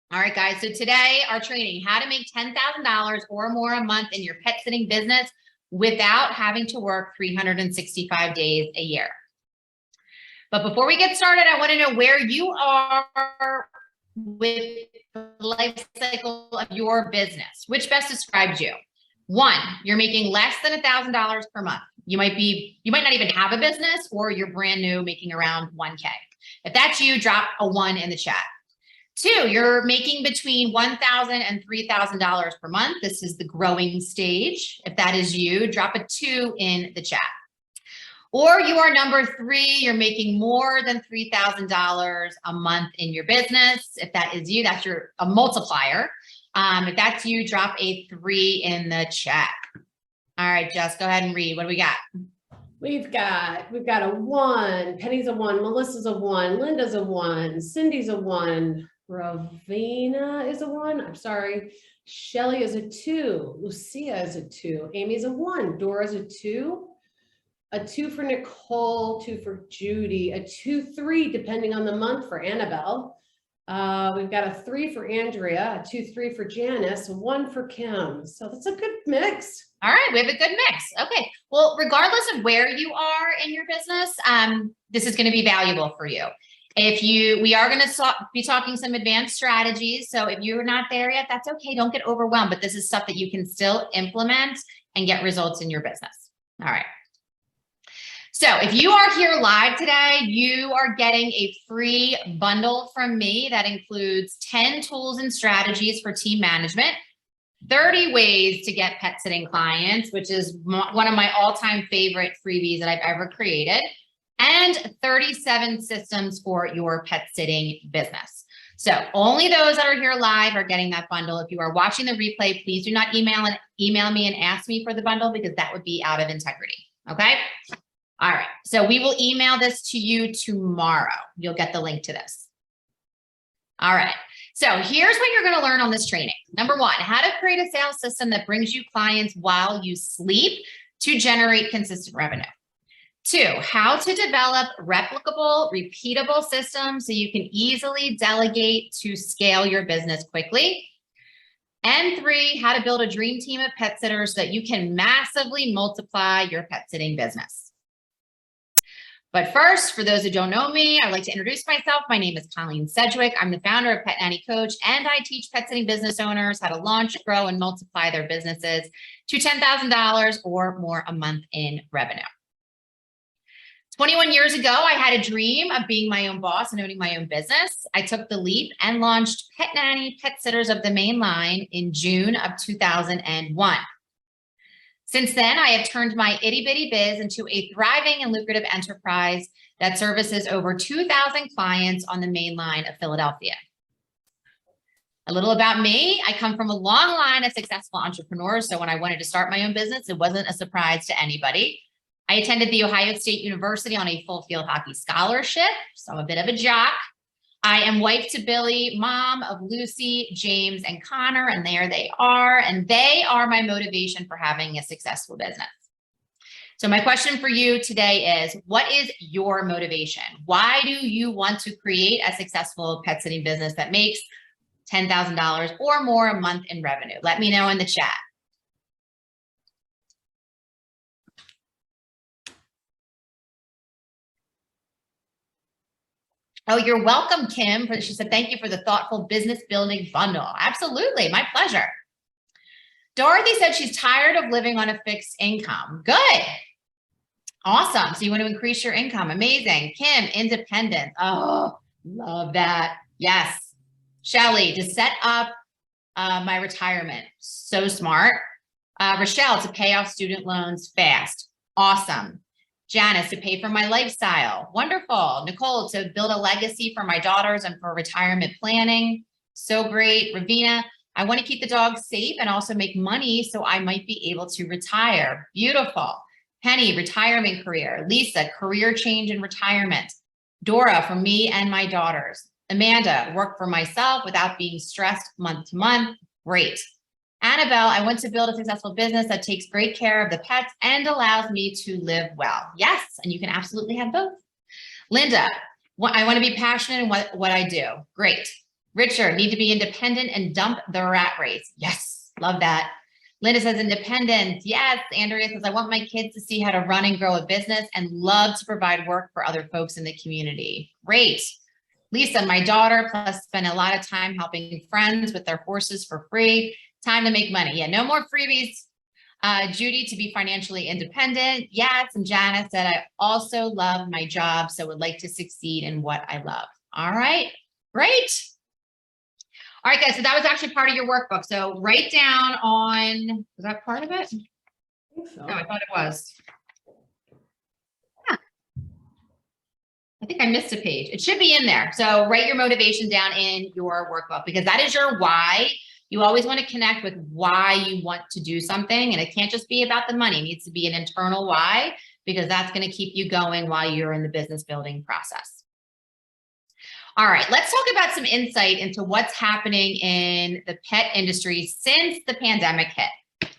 All right, guys. So today our training, how to make $10,000 or more a month in your pet sitting business without having to work 365 days a year. But before we get started, I want to know where you are with the life cycle of your business. Which best describes you? One, you're making less than $1,000 per month. You might not even have a business, or you're brand new making around 1K. If that's you, drop a 1 in the chat. Two, you're making between $1,000 and $3,000 per month. This is the growing stage. If that is you, drop a 2 in the chat. Or you are number 3, you're making more than $3,000 a month in your business. If that is you, that's a multiplier. If that's you, drop a 3 in the chat. All right, Jess, go ahead and read. What do we got? We've got a 1, Penny's a 1, Melissa's a 1, Linda's a 1, Cindy's a 1, Ravina is a 1, I'm sorry, Shelly is a 2, Lucia is a 2, Amy's a 1, Dora's a 2 for Nicole, 2 for Judy, a 2, 3, depending on the month for Annabelle. We've got a 3 for Andrea, a 2, 3 for Janice, a 1 for Kim. So that's a good mix. All right, we have a good mix. Okay, well, regardless of where you are in your business, this is going to be valuable for you. We are going to be talking some advanced strategies. So if you're not there yet, that's okay. Don't get overwhelmed, but this is stuff that you can still implement and get results in your business. All right. So if you are here live today, you are getting a free bundle from me that includes 10 tools and strategies for team management, 30 ways to get pet sitting clients, which is one of my all-time favorite freebies that I've ever created, and 37 systems for your pet sitting business. So only those that are here live are getting that bundle. If you are watching the replay, please do not email me and ask me for the bundle, because that would be out of integrity. Okay. All right. So we will email this to you tomorrow. You'll get the link to this. All right. So here's what you're going to learn on this training. Number 1, how to create a sales system that brings you clients while you sleep to generate consistent revenue. 2, how to develop replicable, repeatable systems so you can easily delegate to scale your business quickly. And 3, how to build a dream team of pet sitters so that you can massively multiply your pet sitting business. But first, for those who don't know me, I'd like to introduce myself. My name is Colleen Sedgwick. I'm the founder of Pet Nanny Coach, and I teach pet sitting business owners how to launch, grow, and multiply their businesses to $10,000 or more a month in revenue. 21 years ago, I had a dream of being my own boss and owning my own business. I took the leap and launched Pet Nanny Pet Sitters of the Main Line in June of 2001. Since then, I have turned my itty bitty biz into a thriving and lucrative enterprise that services over 2,000 clients on the main line of Philadelphia. A little about me. I come from a long line of successful entrepreneurs. So when I wanted to start my own business, it wasn't a surprise to anybody. I attended the Ohio State University on a full field hockey scholarship. So I'm a bit of a jock. I am wife to Billy, mom of Lucy, James, and Connor, and there they are. And they are my motivation for having a successful business. So my question for you today is, what is your motivation? Why do you want to create a successful pet sitting business that makes $10,000 or more a month in revenue? Let me know in the chat. Oh, you're welcome, Kim. She said, thank you for the thoughtful business building bundle. Absolutely, my pleasure. Dorothy said she's tired of living on a fixed income. Good. Awesome. So you want to increase your income. Amazing. Kim, independent. Oh, love that. Yes. Shelly, to set up my retirement. So smart. Rochelle, to pay off student loans fast. Awesome. Janice, to pay for my lifestyle. Wonderful. Nicole, to build a legacy for my daughters and for retirement planning. So great. Ravina, I want to keep the dogs safe and also make money so I might be able to retire. Beautiful. Penny, retirement career. Lisa, career change and retirement. Dora, for me and my daughters. Amanda, work for myself without being stressed month to month. Great. Annabelle, I want to build a successful business that takes great care of the pets and allows me to live well. Yes, and you can absolutely have both. Linda, I want to be passionate in what I do. Great. Richard, need to be independent and dump the rat race. Yes, love that. Linda says independence. Yes. Andrea says, I want my kids to see how to run and grow a business and love to provide work for other folks in the community. Great. Lisa, my daughter, plus spend a lot of time helping friends with their horses for free. Time to make money. Yeah, no more freebies. Judy, to be financially independent. Yes. And Janice said, I also love my job, so would like to succeed in what I love. All right, great. All right, guys, so that was actually part of your workbook. So write down on, was that part of it? I think so. No, I thought it was. Yeah. I think I missed a page. It should be in there. So write your motivation down in your workbook because that is your why. You always want to connect with why you want to do something. And it can't just be about the money. It needs to be an internal why, because that's going to keep you going while you're in the business building process. All right, let's talk about some insight into what's happening in the pet industry since the pandemic hit.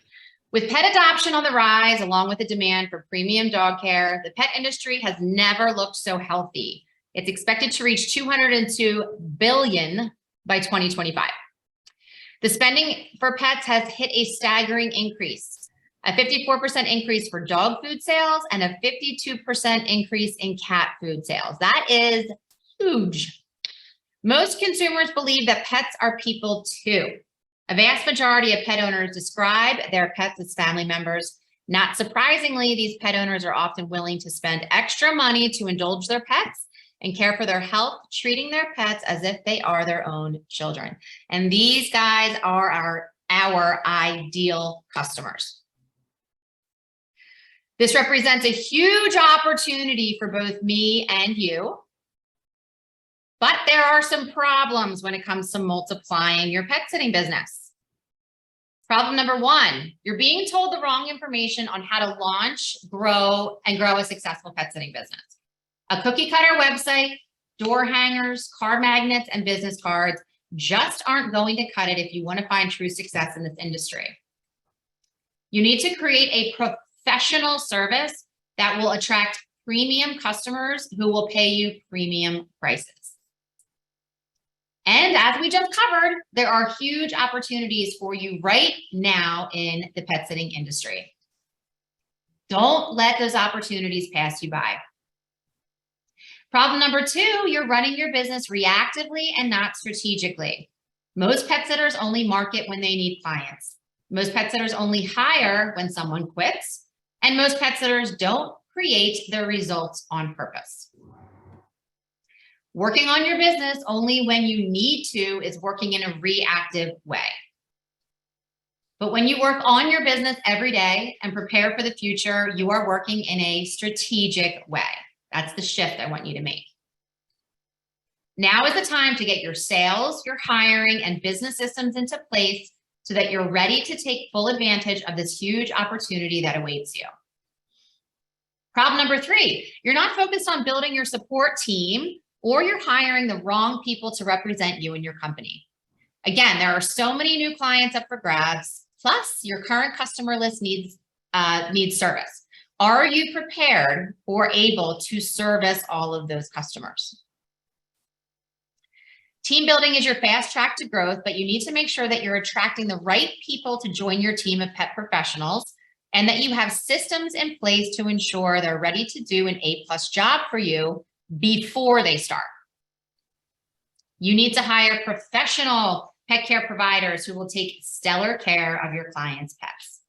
With pet adoption on the rise, along with the demand for premium dog care, the pet industry has never looked so healthy. It's expected to reach $202 billion by 2025. The spending for pets has hit a staggering increase, a 54% increase for dog food sales and a 52% increase in cat food sales. That is huge. Most consumers believe that pets are people too. A vast majority of pet owners describe their pets as family members. Not surprisingly, these pet owners are often willing to spend extra money to indulge their pets and care for their health, treating their pets as if they are their own children. And these guys are our ideal customers. This represents a huge opportunity for both me and you. But there are some problems when it comes to multiplying your pet sitting business. Problem number one, you're being told the wrong information on how to launch, grow a successful pet sitting business. A cookie cutter website, door hangers, car magnets, and business cards just aren't going to cut it if you want to find true success in this industry. You need to create a professional service that will attract premium customers who will pay you premium prices. And as we just covered, there are huge opportunities for you right now in the pet sitting industry. Don't let those opportunities pass you by. Problem number two, you're running your business reactively and not strategically. Most pet sitters only market when they need clients. Most pet sitters only hire when someone quits. And most pet sitters don't create their results on purpose. Working on your business only when you need to is working in a reactive way. But when you work on your business every day and prepare for the future, you are working in a strategic way. That's the shift I want you to make. Now is the time to get your sales, your hiring, and business systems into place so that you're ready to take full advantage of this huge opportunity that awaits you. Problem number three, you're not focused on building your support team, or you're hiring the wrong people to represent you and your company. Again, there are so many new clients up for grabs, plus your current customer list needs service. Are you prepared or able to service all of those customers? Team building is your fast track to growth, but you need to make sure that you're attracting the right people to join your team of pet professionals and that you have systems in place to ensure they're ready to do an A+ job for you before they start. You need to hire professional pet care providers who will take stellar care of your clients' pets.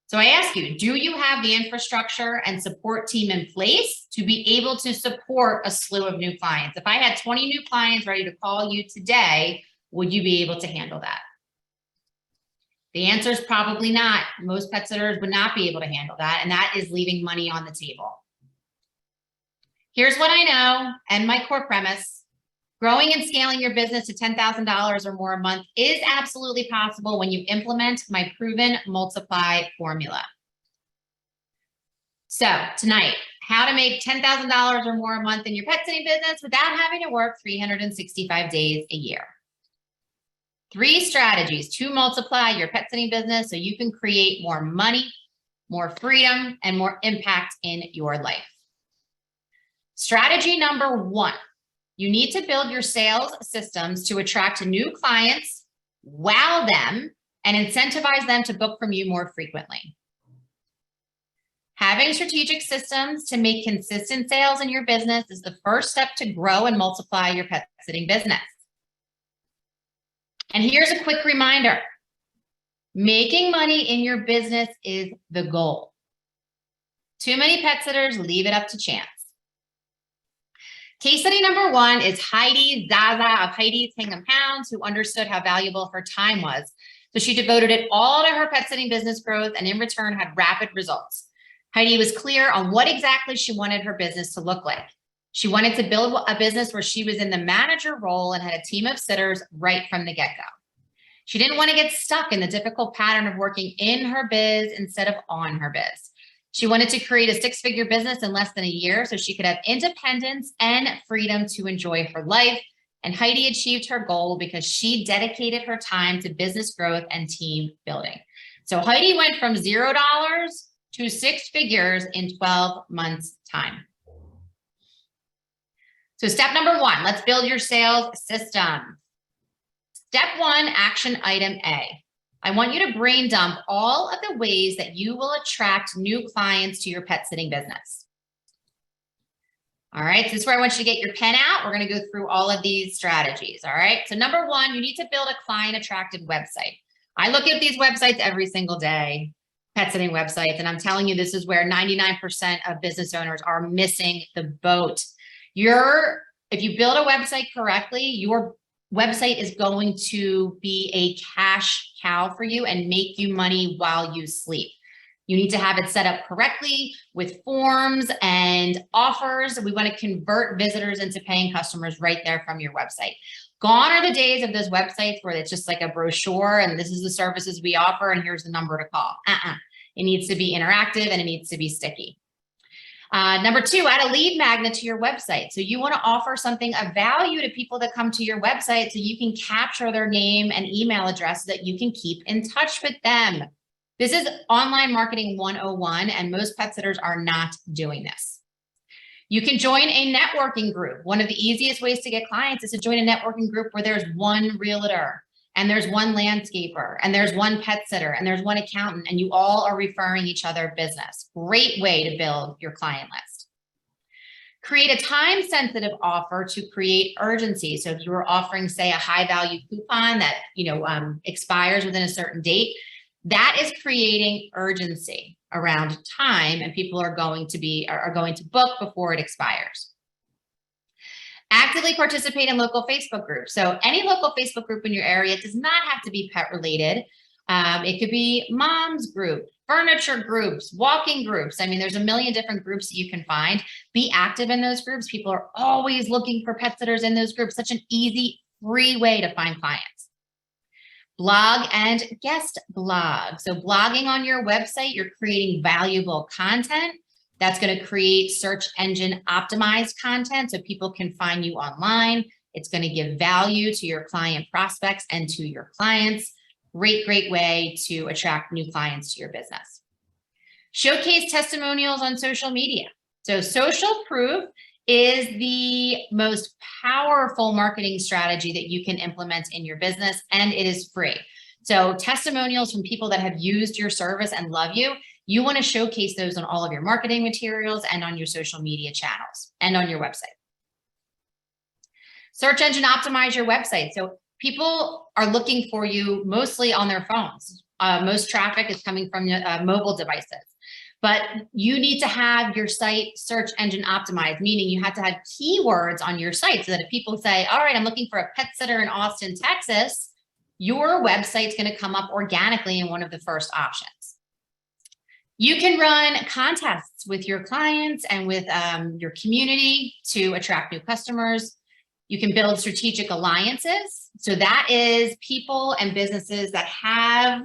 So I ask you, do you have the infrastructure and support team in place to be able to support a slew of new clients? If I had 20 new clients ready to call you today, would you be able to handle that? The answer is probably not. Most pet sitters would not be able to handle that, and that is leaving money on the table. Here's what I know and my core premise. Growing and scaling your business to $10,000 or more a month is absolutely possible when you implement my proven multiply formula. So tonight, how to make $10,000 or more a month in your pet sitting business without having to work 365 days a year. 3 strategies to multiply your pet sitting business so you can create more money, more freedom, and more impact in your life. Strategy number 1, You need to build your sales systems to attract new clients, wow them, and incentivize them to book from you more frequently. Having strategic systems to make consistent sales in your business is the first step to grow and multiply your pet sitting business. And here's a quick reminder. Making money in your business is the goal. Too many pet sitters leave it up to chance. Case study number 1 is Heidi Zaza of Heidi's Hingham Hounds, who understood how valuable her time was. So she devoted it all to her pet sitting business growth and in return had rapid results. Heidi was clear on what exactly she wanted her business to look like. She wanted to build a business where she was in the manager role and had a team of sitters right from the get-go. She didn't want to get stuck in the difficult pattern of working in her biz instead of on her biz. She wanted to create a 6-figure business in less than a year so she could have independence and freedom to enjoy her life. And Heidi achieved her goal because she dedicated her time to business growth and team building. So Heidi went from $0 to 6 figures in 12 months' time. So step number 1, let's build your sales system. Step 1, action item A. I want you to brain dump all of the ways that you will attract new clients to your pet sitting business. All right, so this is where I want you to get your pen out. We're going to go through all of these strategies. All right, so number 1, you need to build a client attractive website. I look at these websites every single day, pet sitting websites, and I'm telling you, this is where 99% of business owners are missing the boat. If you build a website correctly, your website is going to be a cash cow for you and make you money while you sleep. You need to have it set up correctly with forms and offers. We want to convert visitors into paying customers right there from your website. Gone are the days of those websites where it's just like a brochure and this is the services we offer and here's the number to call. It needs to be interactive and it needs to be sticky. Number 2, add a lead magnet to your website. So you want to offer something of value to people that come to your website so you can capture their name and email address so that you can keep in touch with them. This is online marketing 101, and most pet sitters are not doing this. You can join a networking group. One of the easiest ways to get clients is to join a networking group where there's one realtor and there's one landscaper and there's one pet sitter and there's one accountant and you all are referring each other business. Great way to build your client list. Create a time-sensitive offer to create urgency. So if you were offering, say, a high-value coupon that expires within a certain date, that is creating urgency around time, and people are going to book before it expires. Actively participate in local Facebook groups. So any local Facebook group in your area does not have to be pet related. It could be moms group, furniture groups, walking groups. I mean, there's a million different groups that you can find. Be active in those groups. People are always looking for pet sitters in those groups. Such an easy, free way to find clients. Blog and guest blog. So blogging on your website, you're creating valuable content. That's going to create search engine optimized content so people can find you online. It's going to give value to your client prospects and to your clients. Great way to attract new clients to your business. Showcase testimonials on social media. So social proof is the most powerful marketing strategy that you can implement in your business, and it is free. So testimonials from people that have used your service and love you, you want to showcase those on all of your marketing materials and on your social media channels and on your website. Search engine optimize your website. So people are looking for you mostly on their phones. Most traffic is coming from mobile devices. But you need to have your site search engine optimized, meaning you have to have keywords on your site so that if people say, all right, I'm looking for a pet sitter in Austin, Texas, your website's going to come up organically in one of the first options. You can run contests with your clients and with your community to attract new customers. You can build strategic alliances. So that is people and businesses that have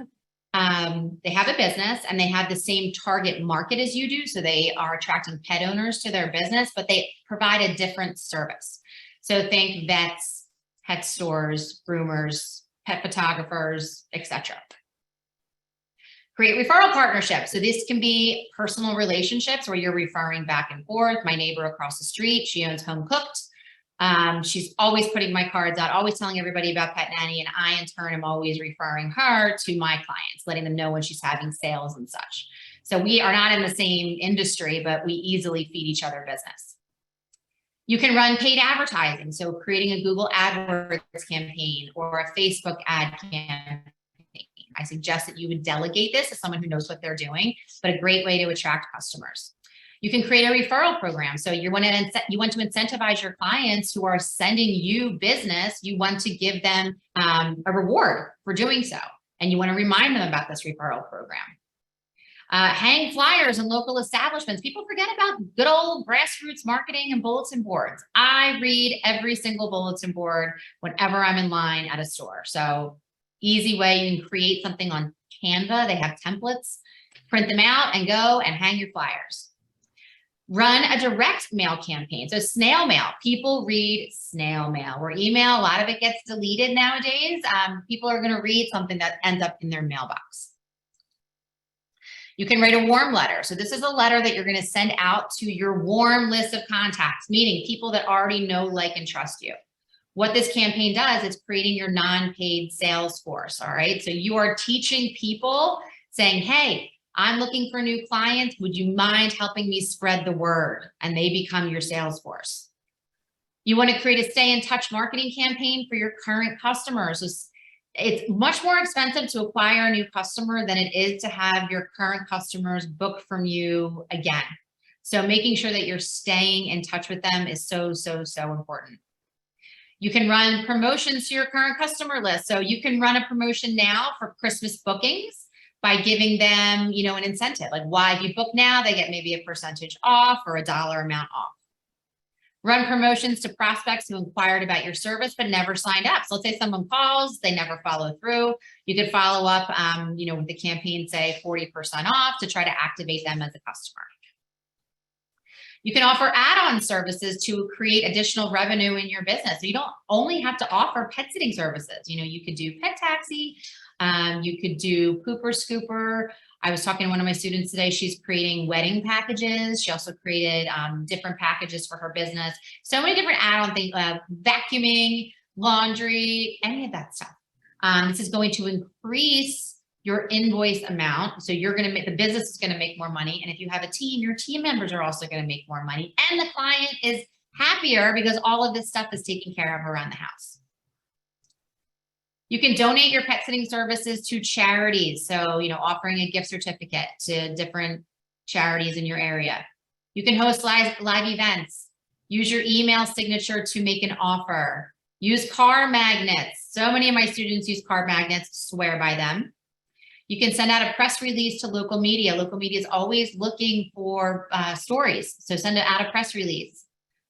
they have a business and they have the same target market as you do. So they are attracting pet owners to their business, but they provide a different service. So think vets, pet stores, groomers, pet photographers, etc. Create referral partnerships. So this can be personal relationships where you're referring back and forth. My neighbor across the street, she owns Home Cooked. She's always putting my cards out, always telling everybody about Pet Nanny. And I, in turn, am always referring her to my clients, letting them know when she's having sales and such. So we are not in the same industry, but we easily feed each other business. You can run paid advertising. So creating a Google AdWords campaign or a Facebook ad campaign. I suggest that you would delegate this to someone who knows what they're doing, but a great way to attract customers. You can create a referral program. So you want to incentivize your clients who are sending you business. You want to give them a reward for doing so. And you want to remind them about this referral program. Hang flyers in local establishments. People forget about good old grassroots marketing and bulletin boards. I read every single bulletin board whenever I'm in line at a store. So easy way, you can create something on Canva. They have templates, print them out and go and hang your flyers. Run a direct mail campaign. So snail mail, people read snail mail, where email, a lot of it gets deleted nowadays. People are gonna read something that ends up in their mailbox. You can write a warm letter. So this is a letter that you're gonna send out to your warm list of contacts, meaning people that already know, like, and trust you. What this campaign does is creating your non-paid sales force, all right? So you are teaching people, saying, hey, I'm looking for new clients. Would you mind helping me spread the word? And they become your sales force. You want to create a stay in touch marketing campaign for your current customers. It's much more expensive to acquire a new customer than it is to have your current customers book from you again. So making sure that you're staying in touch with them is so, so, so important. You can run promotions to your current customer list. So you can run a promotion now for Christmas bookings by giving them, you know, an incentive. Like, why, if you book now, they get maybe a percentage off or a dollar amount off. Run promotions to prospects who inquired about your service but never signed up. So let's say someone calls, they never follow through. You could follow up, you know, with the campaign, say 40% off, to try to activate them as a customer. You can offer add-on services to create additional revenue in your business. So you don't only have to offer pet sitting services. You know, you could do pet taxi, you could do pooper scooper. I was talking to one of my students today. She's creating wedding packages. She also created different packages for her business. So many different add-on things, vacuuming, laundry, any of that stuff. This is going to increase your invoice amount. So you're going to make, the business is going to make more money. And if you have a team, your team members are also going to make more money. And the client is happier because all of this stuff is taken care of around the house. You can donate your pet sitting services to charities. So, you know, offering a gift certificate to different charities in your area. You can host live events. Use your email signature to make an offer. Use car magnets. So many of my students use car magnets, swear by them. You can send out a press release to local media. Local media is always looking for stories. So send out a press release.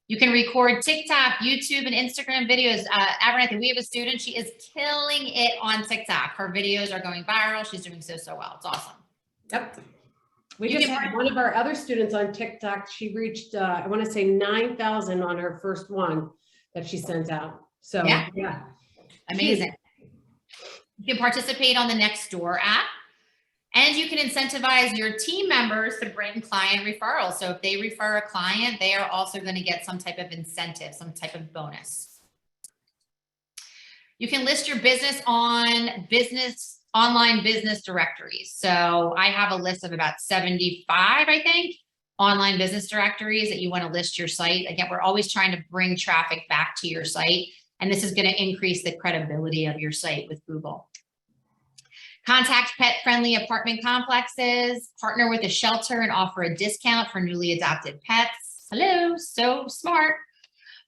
You can record TikTok, YouTube, and Instagram videos. Abernathy, we have a student. She is killing it on TikTok. Her videos are going viral. She's doing so, so well. It's awesome. Yep. We just had one of our other students on TikTok. She reached, I want to say 9,000 on her first one that she sent out. So yeah. Amazing. You can participate on the Nextdoor app, and you can incentivize your team members to bring client referrals. So if they refer a client, they are also going to get some type of incentive, some type of bonus. You can list your business on online business directories. So I have a list of about 75, I think, online business directories that you want to list your site. Again, we're always trying to bring traffic back to your site. And this is going to increase the credibility of your site with Google. Contact pet-friendly apartment complexes, partner with a shelter and offer a discount for newly adopted pets. Hello, so smart.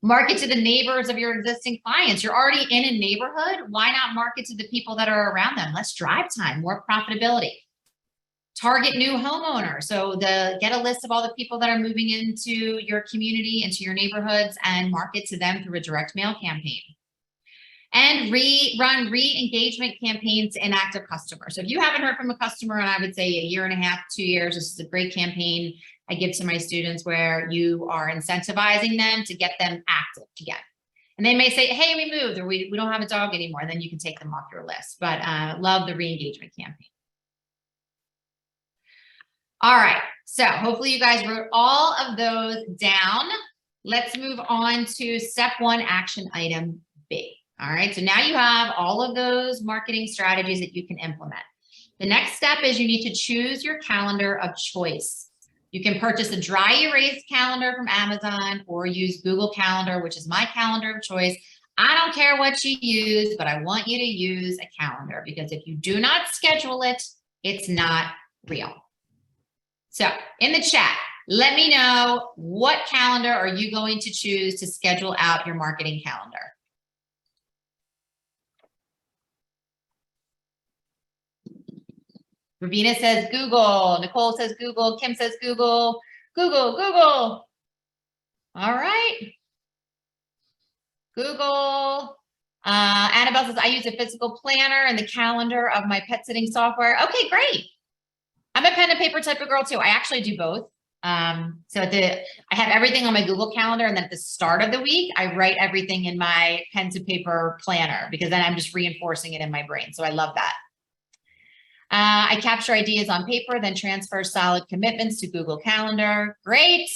Market to the neighbors of your existing clients. You're already in a neighborhood. Why not market to the people that are around them? Less drive time, more profitability. Target new homeowners. So get a list of all the people that are moving into your community, into your neighborhoods, and market to them through a direct mail campaign. And run re-engagement campaigns to inactive customers. So if you haven't heard from a customer in, I would say, a year and a half, 2 years, this is a great campaign I give to my students where you are incentivizing them to get them active again. And they may say, hey, we moved, or we don't have a dog anymore. Then you can take them off your list. But love the re-engagement campaign. All right, so hopefully you guys wrote all of those down. let's move on to step 1, action item B. All right, so now you have all of those marketing strategies that you can implement. The next step is you need to choose your calendar of choice. You can purchase a dry erase calendar from Amazon or use Google Calendar, which is my calendar of choice. I don't care what you use, but I want you to use a calendar because if you do not schedule it, it's not real. So in the chat, let me know what calendar are you going to choose to schedule out your marketing calendar. Ravina says Google. Nicole says Google. Kim says Google. Google, Google. All right. Google. Annabelle says, I use a physical planner and the calendar of my pet sitting software. Okay, great. I'm a pen and paper type of girl too. I actually do both. So I have everything on my Google Calendar, and then at the start of the week, I write everything in my pen to paper planner because then I'm just reinforcing it in my brain. So I love that. I capture ideas on paper, then transfer solid commitments to Google Calendar. Great.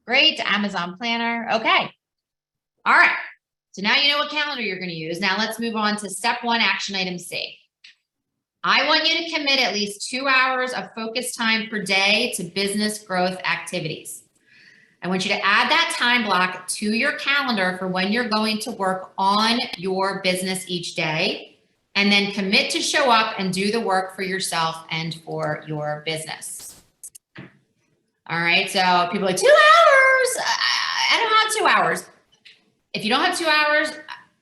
Great. Amazon Planner. Okay. All right. So now you know what calendar you're going to use. Now let's move on to step 1, action item C. I want you to commit at least 2 hours of focus time per day to business growth activities. I want you to add that time block to your calendar for when you're going to work on your business each day. And then commit to show up and do the work for yourself and for your business. All right, so people are like, 2 hours? I don't have 2 hours. If you don't have 2 hours,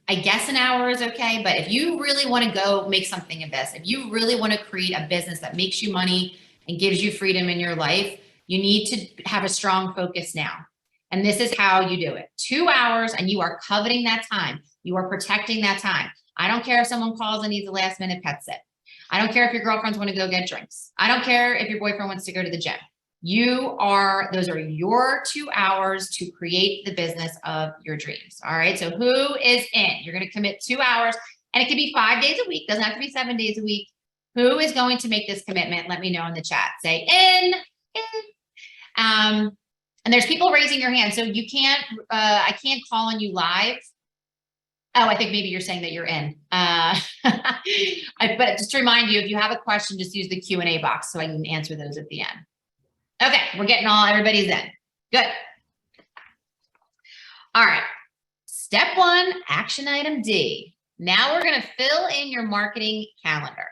I guess an hour is okay. But if you really want to go make something of this, if you really want to create a business that makes you money and gives you freedom in your life, you need to have a strong focus now. And this is how you do it. 2 hours, and you are coveting that time. You are protecting that time. I don't care if someone calls and needs a last minute pet sit. I don't care if your girlfriends want to go get drinks. I don't care if your boyfriend wants to go to the gym. Those are your 2 hours to create the business of your dreams. All right. So who is in? You're going to commit 2 hours, and it could be 5 days a week. Doesn't have to be 7 days a week. Who is going to make this commitment? Let me know in the chat. Say in. And there's people raising your hand. So you can't, I can't call on you live. Oh, I think maybe you're saying that you're in. But just to remind you, if you have a question, just use the Q&A box so I can answer those at the end. Okay, we're getting everybody's in. Good. All right. Step 1, action item D. Now we're going to fill in your marketing calendar.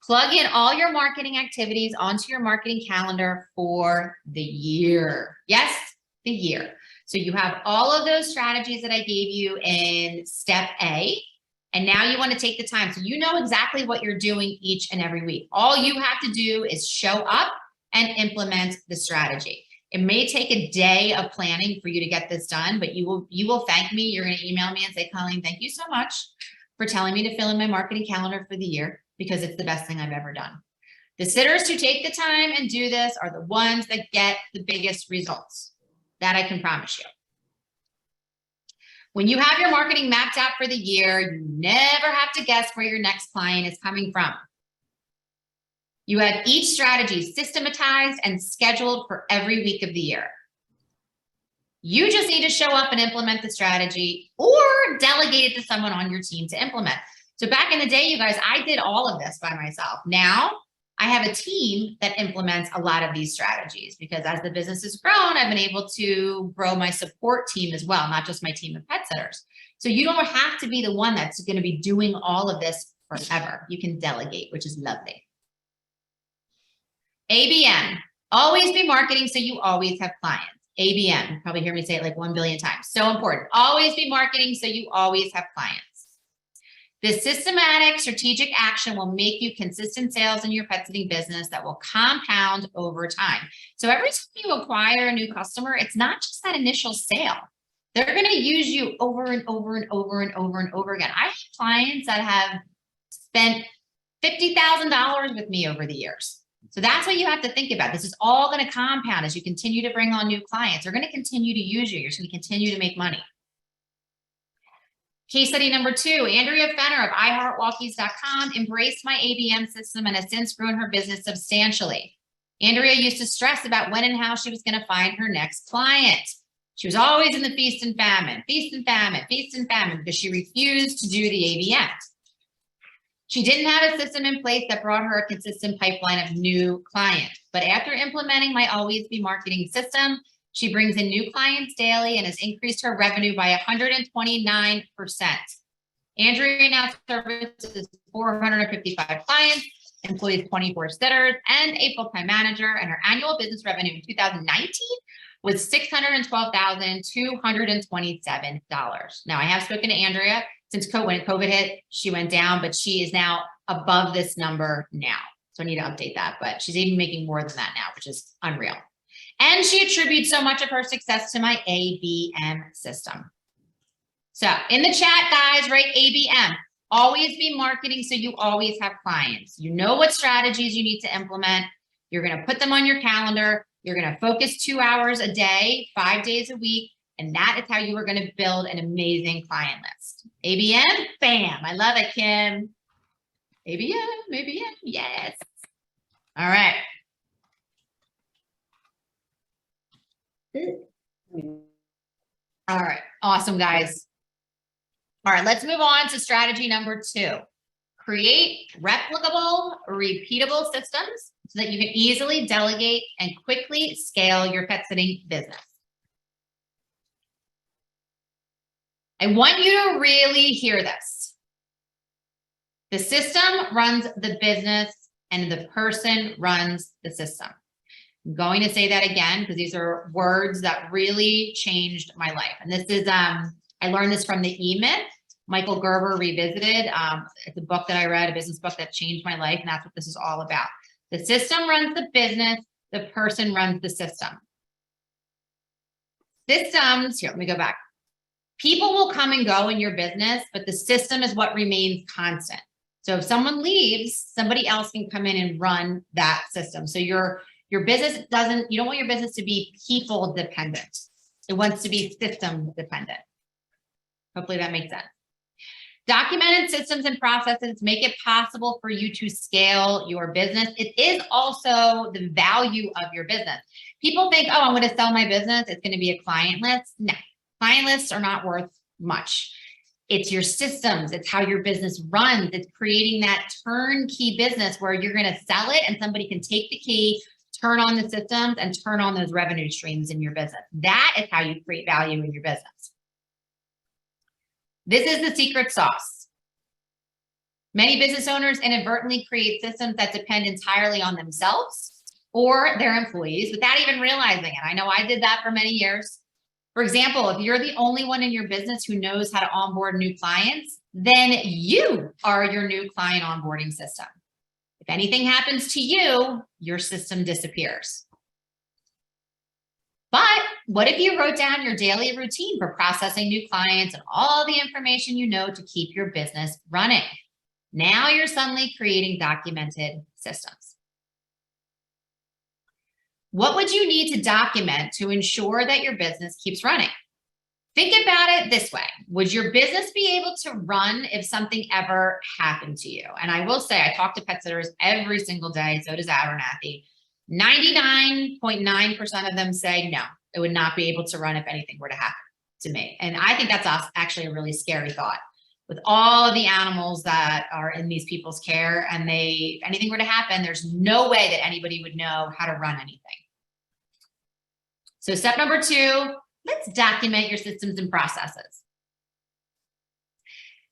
Plug in all your marketing activities onto your marketing calendar for the year. Yes, the year. So you have all of those strategies that I gave you in step A, and now you want to take the time. So you know exactly what you're doing each and every week. All you have to do is show up and implement the strategy. It may take a day of planning for you to get this done, but you will thank me. You're going to email me and say, Colleen, thank you so much for telling me to fill in my marketing calendar for the year because it's the best thing I've ever done. The sitters who take the time and do this are the ones that get the biggest results. That I can promise you. When you have your marketing mapped out for the year, you never have to guess where your next client is coming from. You have each strategy systematized and scheduled for every week of the year. You just need to show up and implement the strategy or delegate it to someone on your team to implement. So back in the day, you guys, I did all of this by myself. Now I have a team that implements a lot of these strategies because as the business has grown, I've been able to grow my support team as well, not just my team of pet sitters. So you don't have to be the one that's going to be doing all of this forever. You can delegate, which is lovely. ABM, always be marketing so you always have clients. ABM, you probably hear me say it like 1 billion times. So important. Always be marketing so you always have clients. This systematic strategic action will make you consistent sales in your pet sitting business that will compound over time. So every time you acquire a new customer, it's not just that initial sale. They're going to use you over and over and over and over and over again. I have clients that have spent $50,000 with me over the years. So that's what you have to think about. This is all going to compound as you continue to bring on new clients. They're going to continue to use you. You're going to continue to make money. Case study number 2, Andrea Fenner of iHeartWalkies.com embraced my ABM system and has since grown her business substantially. Andrea used to stress about when and how she was going to find her next client. She was always in the feast and famine, feast and famine, feast and famine, because she refused to do the ABM. She didn't have a system in place that brought her a consistent pipeline of new clients. But after implementing my Always Be marketing system, she brings in new clients daily and has increased her revenue by 129%. Andrea now services 455 clients, employs 24 sitters and a full-time manager, and her annual business revenue in 2019 was $612,227. Now, I have spoken to Andrea since when COVID hit, she went down, but she is now above this number now. So I need to update that, but she's even making more than that now, which is unreal. And she attributes so much of her success to my ABM system. So in the chat, guys, write ABM. Always be marketing so you always have clients. You know what strategies you need to implement. You're going to put them on your calendar. You're going to focus 2 hours a day, 5 days a week, and that is how you are going to build an amazing client list. ABM, bam. I love it, Kim. ABM, yes. All right. All right, awesome, guys. All right, let's move on to strategy number 2. Create replicable, repeatable systems so that you can easily delegate and quickly scale your pet sitting business. I want you to really hear this. The system runs the business and the person runs the system. I'm going to say that again because these are words that really changed my life. And this is, I learned this from the E-Myth. Michael Gerber Revisited. It's a book that I read, a business book that changed my life. And that's what this is all about. The system runs the business. The person runs the system. Systems, here, let me go back. People will come and go in your business, but the system is what remains constant. So if someone leaves, somebody else can come in and run that system. So your business doesn't, you don't want your business to be people dependent. It wants to be system dependent. Hopefully that makes sense. Documented systems and processes make it possible for you to scale your business. It is also the value of your business. People think, oh, I'm going to sell my business. It's going to be a client list. No, client lists are not worth much. It's your systems. It's how your business runs. It's creating that turnkey business where you're going to sell it and somebody can take the key, turn on the systems, and turn on those revenue streams in your business. That is how you create value in your business. This is the secret sauce. Many business owners inadvertently create systems that depend entirely on themselves or their employees without even realizing it. I know I did that for many years. For example, if you're the only one in your business who knows how to onboard new clients, then you are your new client onboarding system. If anything happens to you, your system disappears. But what if you wrote down your daily routine for processing new clients and all the information you know to keep your business running? Now you're suddenly creating documented systems. What would you need to document to ensure that your business keeps running? Think about it this way. Would your business be able to run if something ever happened to you? And I will say, I talk to pet sitters every single day. So does Abernathy. 99.9% of them say, no, it would not be able to run if anything were to happen to me. And I think that's actually a really scary thought. With all of the animals that are in these people's care and if anything were to happen, there's no way that anybody would know how to run anything. So step number 2, let's document your systems and processes.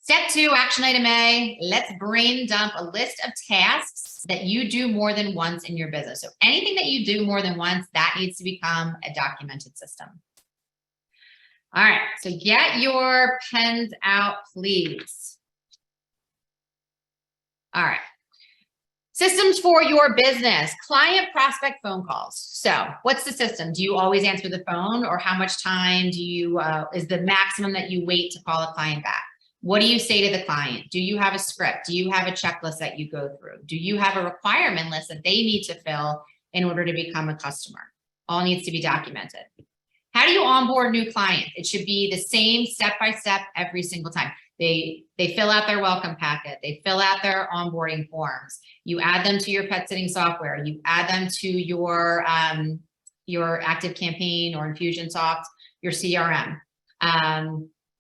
Step 2, action item A, let's brain dump a list of tasks that you do more than once in your business. So anything that you do more than once, that needs to become a documented system. All right, so get your pens out, please. All right. Systems for your business, client prospect phone calls. So what's the system? Do you always answer the phone, or how much time do you, is the maximum that you wait to call a client back? What do you say to the client? Do you have a script? Do you have a checklist that you go through? Do you have a requirement list that they need to fill in order to become a customer? All needs to be documented. How do you onboard new clients? It should be the same step-by-step every single time. They fill out their welcome packet. They fill out their onboarding forms. You add them to your pet sitting software. You add them to your Active Campaign or Infusionsoft your CRM.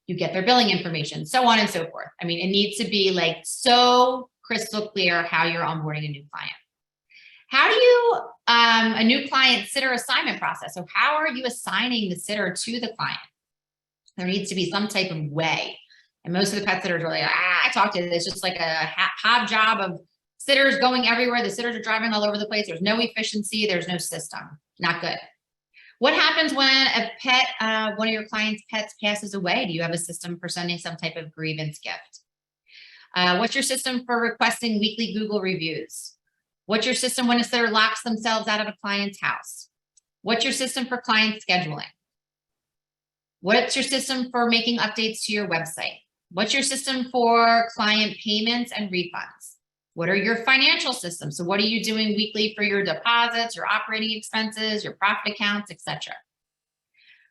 You get their billing information, so on and so forth. I mean, it needs to be like so crystal clear how you're onboarding a new client. How do you, a new client sitter assignment process? So how are you assigning the sitter to the client? There needs to be some type of way. And most of the pet sitters are like, I talked to it. It's just like a hot job of sitters going everywhere. The sitters are driving all over the place. There's no efficiency. There's no system. Not good. What happens when a pet, one of your clients' pets passes away? Do you have a system for sending some type of grievance gift? What's your system for requesting weekly Google reviews? What's your system when a sitter locks themselves out of a client's house? What's your system for client scheduling? What's your system for making updates to your website? What's your system for client payments and refunds? What are your financial systems? So what are you doing weekly for your deposits, your operating expenses, your profit accounts, etc.?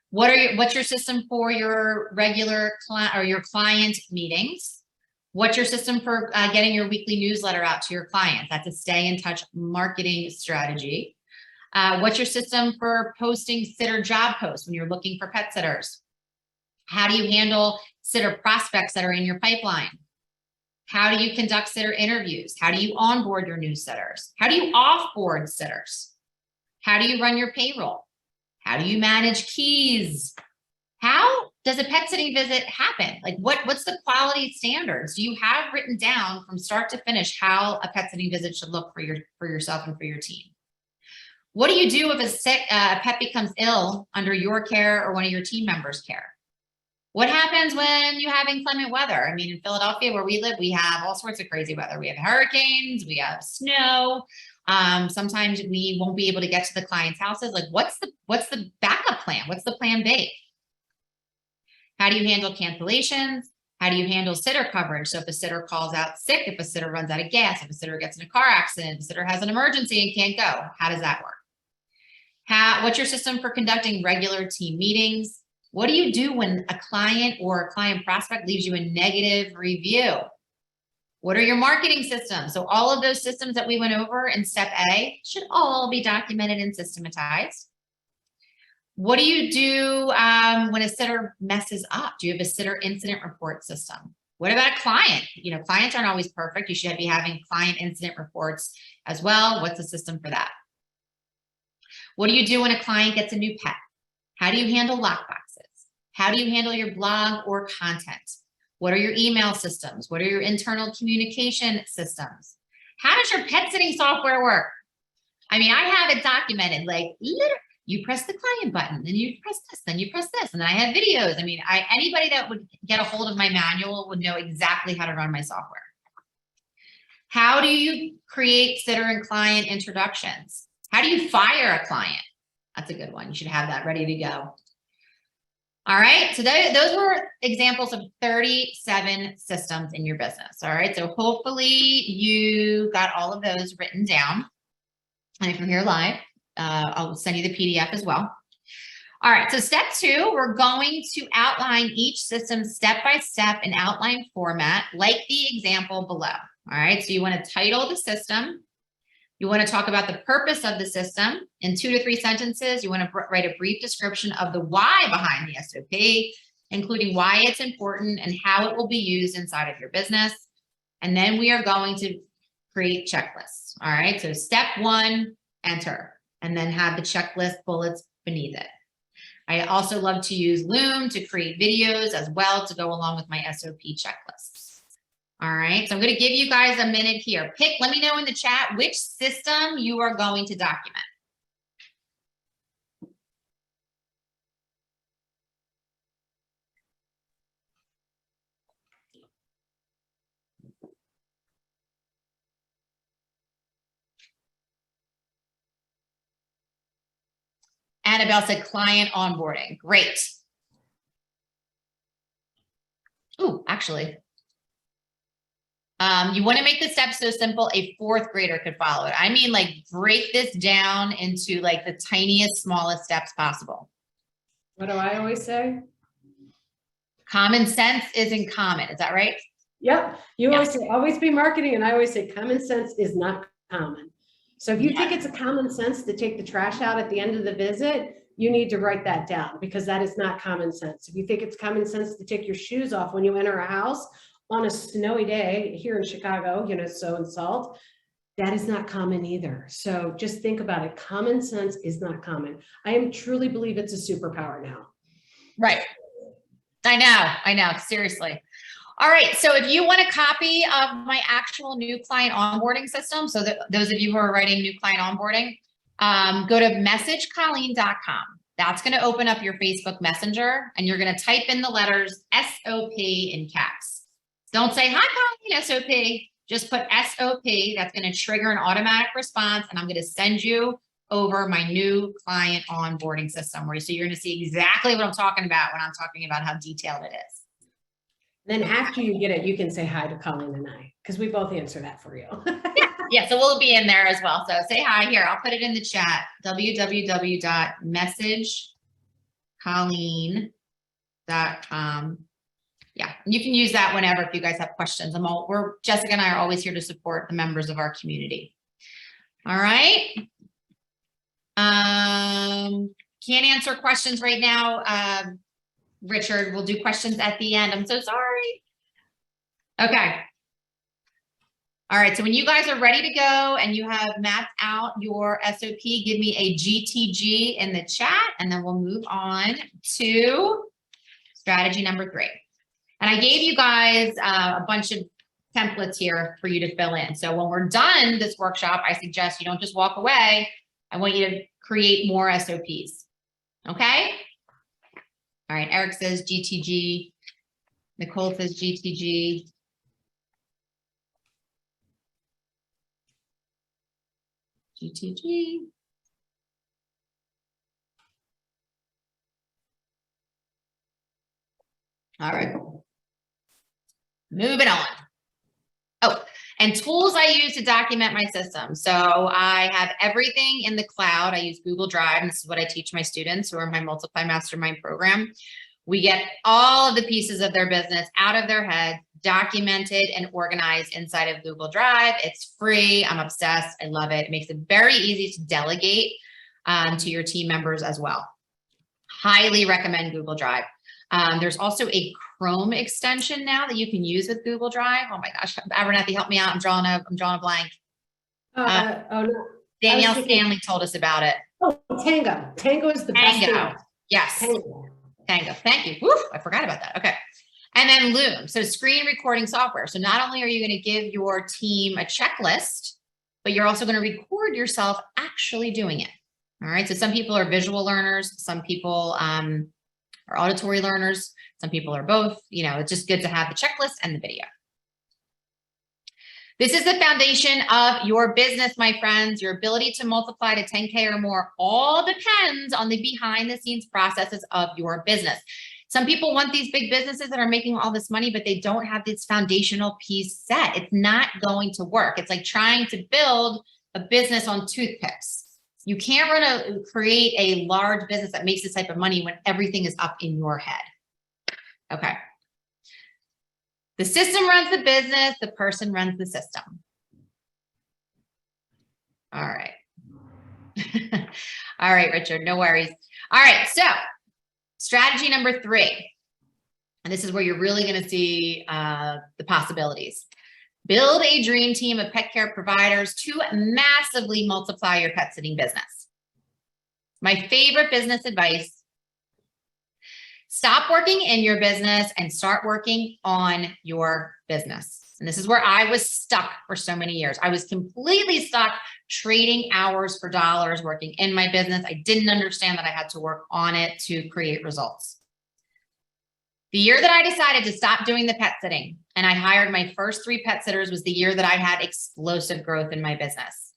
What's your system for your regular client or your client meetings? What's your system for getting your weekly newsletter out to your clients? That's a stay in touch marketing strategy. What's your system for posting sitter job posts when you're looking for pet sitters? How do you handle sitter prospects that are in your pipeline? How do you conduct sitter interviews? How do you onboard your new sitters? How do you offboard sitters? How do you run your payroll? How do you manage keys? How does a pet sitting visit happen? Like what's the quality standards? Do you have written down from start to finish how a pet sitting visit should look for yourself and for your team? What do you do if a pet becomes ill under your care or one of your team members' care? What happens when you have inclement weather? I mean, in Philadelphia, where we live, we have all sorts of crazy weather. We have hurricanes, we have snow. Sometimes we won't be able to get to the client's houses. Like, what's the backup plan? What's the plan B? How do you handle cancellations? How do you handle sitter coverage? So if a sitter calls out sick, if a sitter runs out of gas, if a sitter gets in a car accident, if a sitter has an emergency and can't go, how does that work? What's your system for conducting regular team meetings? What do you do when a client or a client prospect leaves you a negative review? What are your marketing systems? So all of those systems that we went over in step A should all be documented and systematized. What do you do when a sitter messes up? Do you have a sitter incident report system? What about a client? You know, clients aren't always perfect. You should be having client incident reports as well. What's the system for that? What do you do when a client gets a new pet? How do you handle lockboxes? How do you handle your blog or content? What are your email systems? What are your internal communication systems? How does your pet sitting software work? I mean, I have it documented, like literally, you press the client button, then you press this, then you press this, and then I have videos. I mean, anybody that would get a hold of my manual would know exactly how to run my software. How do you create sitter and client introductions? How do you fire a client? That's a good one. You should have that ready to go. All right, so those were examples of 37 systems in your business. All right, so hopefully you got all of those written down. And if you're here live, I'll send you the PDF as well. All right, so step 2, we're going to outline each system step by step in outline format, like the example below. All right, so you want to title the system. You want to talk about the purpose of the system in 2 to 3 sentences. You want to write a brief description of the why behind the SOP, including why it's important and how it will be used inside of your business. And then we are going to create checklists. All right, so step 1, enter, and then have the checklist bullets beneath it. I also love to use Loom to create videos as well to go along with my SOP checklists. All right, so I'm going to give you guys a minute here. Let me know in the chat which system you are going to document. Annabelle said client onboarding. Great. Ooh, actually. You want to make the steps so simple a 4th grader could follow it. I mean, like, break this down into like the tiniest, smallest steps possible. What do I always say? Common sense isn't common. Is that right? Yep. You always say, always be marketing. And I always say, common sense is not common. So if you think it's a common sense to take the trash out at the end of the visit, you need to write that down, because that is not common sense. If you think it's common sense to take your shoes off when you enter a house on a snowy day here in Chicago, you know, so and salt, that is not common either. So just think about it. Common sense is not common. I truly believe it's a superpower now. Right. I know, seriously. All right, so if you want a copy of my actual new client onboarding system, so that those of you who are writing new client onboarding, go to messagecolleen.com. That's going to open up your Facebook Messenger, and you're going to type in the letters SOP in caps. Don't say, hi, Colleen, SOP. Just put SOP. That's going to trigger an automatic response, and I'm going to send you over my new client onboarding system, where so you're going to see exactly what I'm talking about when I'm talking about how detailed it is. Then after you get it, you can say hi to Colleen and I, because we both answer that for you. Yeah, so we'll be in there as well. So say hi here. I'll put it in the chat, www.messagecolleen.com. Yeah, you can use that whenever if you guys have questions. Jessica and I are always here to support the members of our community. All right. Can't answer questions right now. Richard, we'll do questions at the end. I'm so sorry. Okay. All right, so when you guys are ready to go and you have mapped out your SOP, give me a GTG in the chat, and then we'll move on to strategy number 3. And I gave you guys a bunch of templates here for you to fill in. So when we're done this workshop, I suggest you don't just walk away. I want you to create more SOPs. Okay? All right, Eric says GTG. Nicole says GTG. GTG. All right. Moving on. Oh, and tools I use to document my system. So I have everything in the cloud. I use Google Drive, and this is what I teach my students who are in my Multiply Mastermind program. We get all of the pieces of their business out of their head, documented and organized inside of Google Drive. It's free. I'm obsessed. I love it. It makes it very easy to delegate to your team members as well. Highly recommend Google Drive. There's also a Chrome extension now that you can use with Google Drive. Oh my gosh, Abernathy, help me out. I'm drawing a blank. Oh no. Danielle Stanley told us about it. Oh, Tango. Tango is the best thing. Yes. Tango. Thank you. Woo, I forgot about that. Okay. And then Loom. So screen recording software. So not only are you going to give your team a checklist, but you're also going to record yourself actually doing it. All right. So some people are visual learners. Some people are auditory learners. Some people are both. You know, it's just good to have the checklist and the video. This is the foundation of your business, my friends. Your ability to multiply to 10K or more all depends on the behind the scenes processes of your business. Some people want these big businesses that are making all this money, but they don't have this foundational piece set. It's not going to work. It's like trying to build a business on toothpicks. You can't create a large business that makes this type of money when everything is up in your head. Okay. The system runs the business, the person runs the system. All right. All right, Richard, no worries. All right, so strategy number 3. And this is where you're really going to see the possibilities. Build a dream team of pet care providers to massively multiply your pet sitting business. My favorite business advice: stop working in your business and start working on your business. And this is where I was stuck for so many years. I was completely stuck trading hours for dollars, working in my business. I didn't understand that I had to work on it to create results. The year that I decided to stop doing the pet sitting and I hired my first 3 pet sitters was the year that I had explosive growth in my business.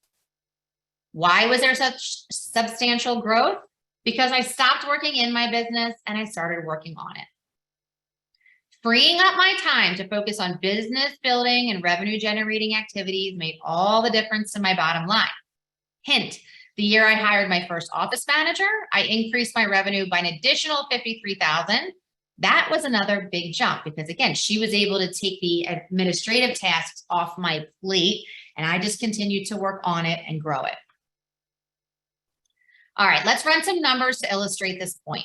Why was there such substantial growth? Because I stopped working in my business and I started working on it. Freeing up my time to focus on business building and revenue generating activities made all the difference to my bottom line. Hint, the year I hired my first office manager, I increased my revenue by an additional $53,000. That was another big jump because, again, she was able to take the administrative tasks off my plate, and I just continued to work on it and grow it. All right, let's run some numbers to illustrate this point.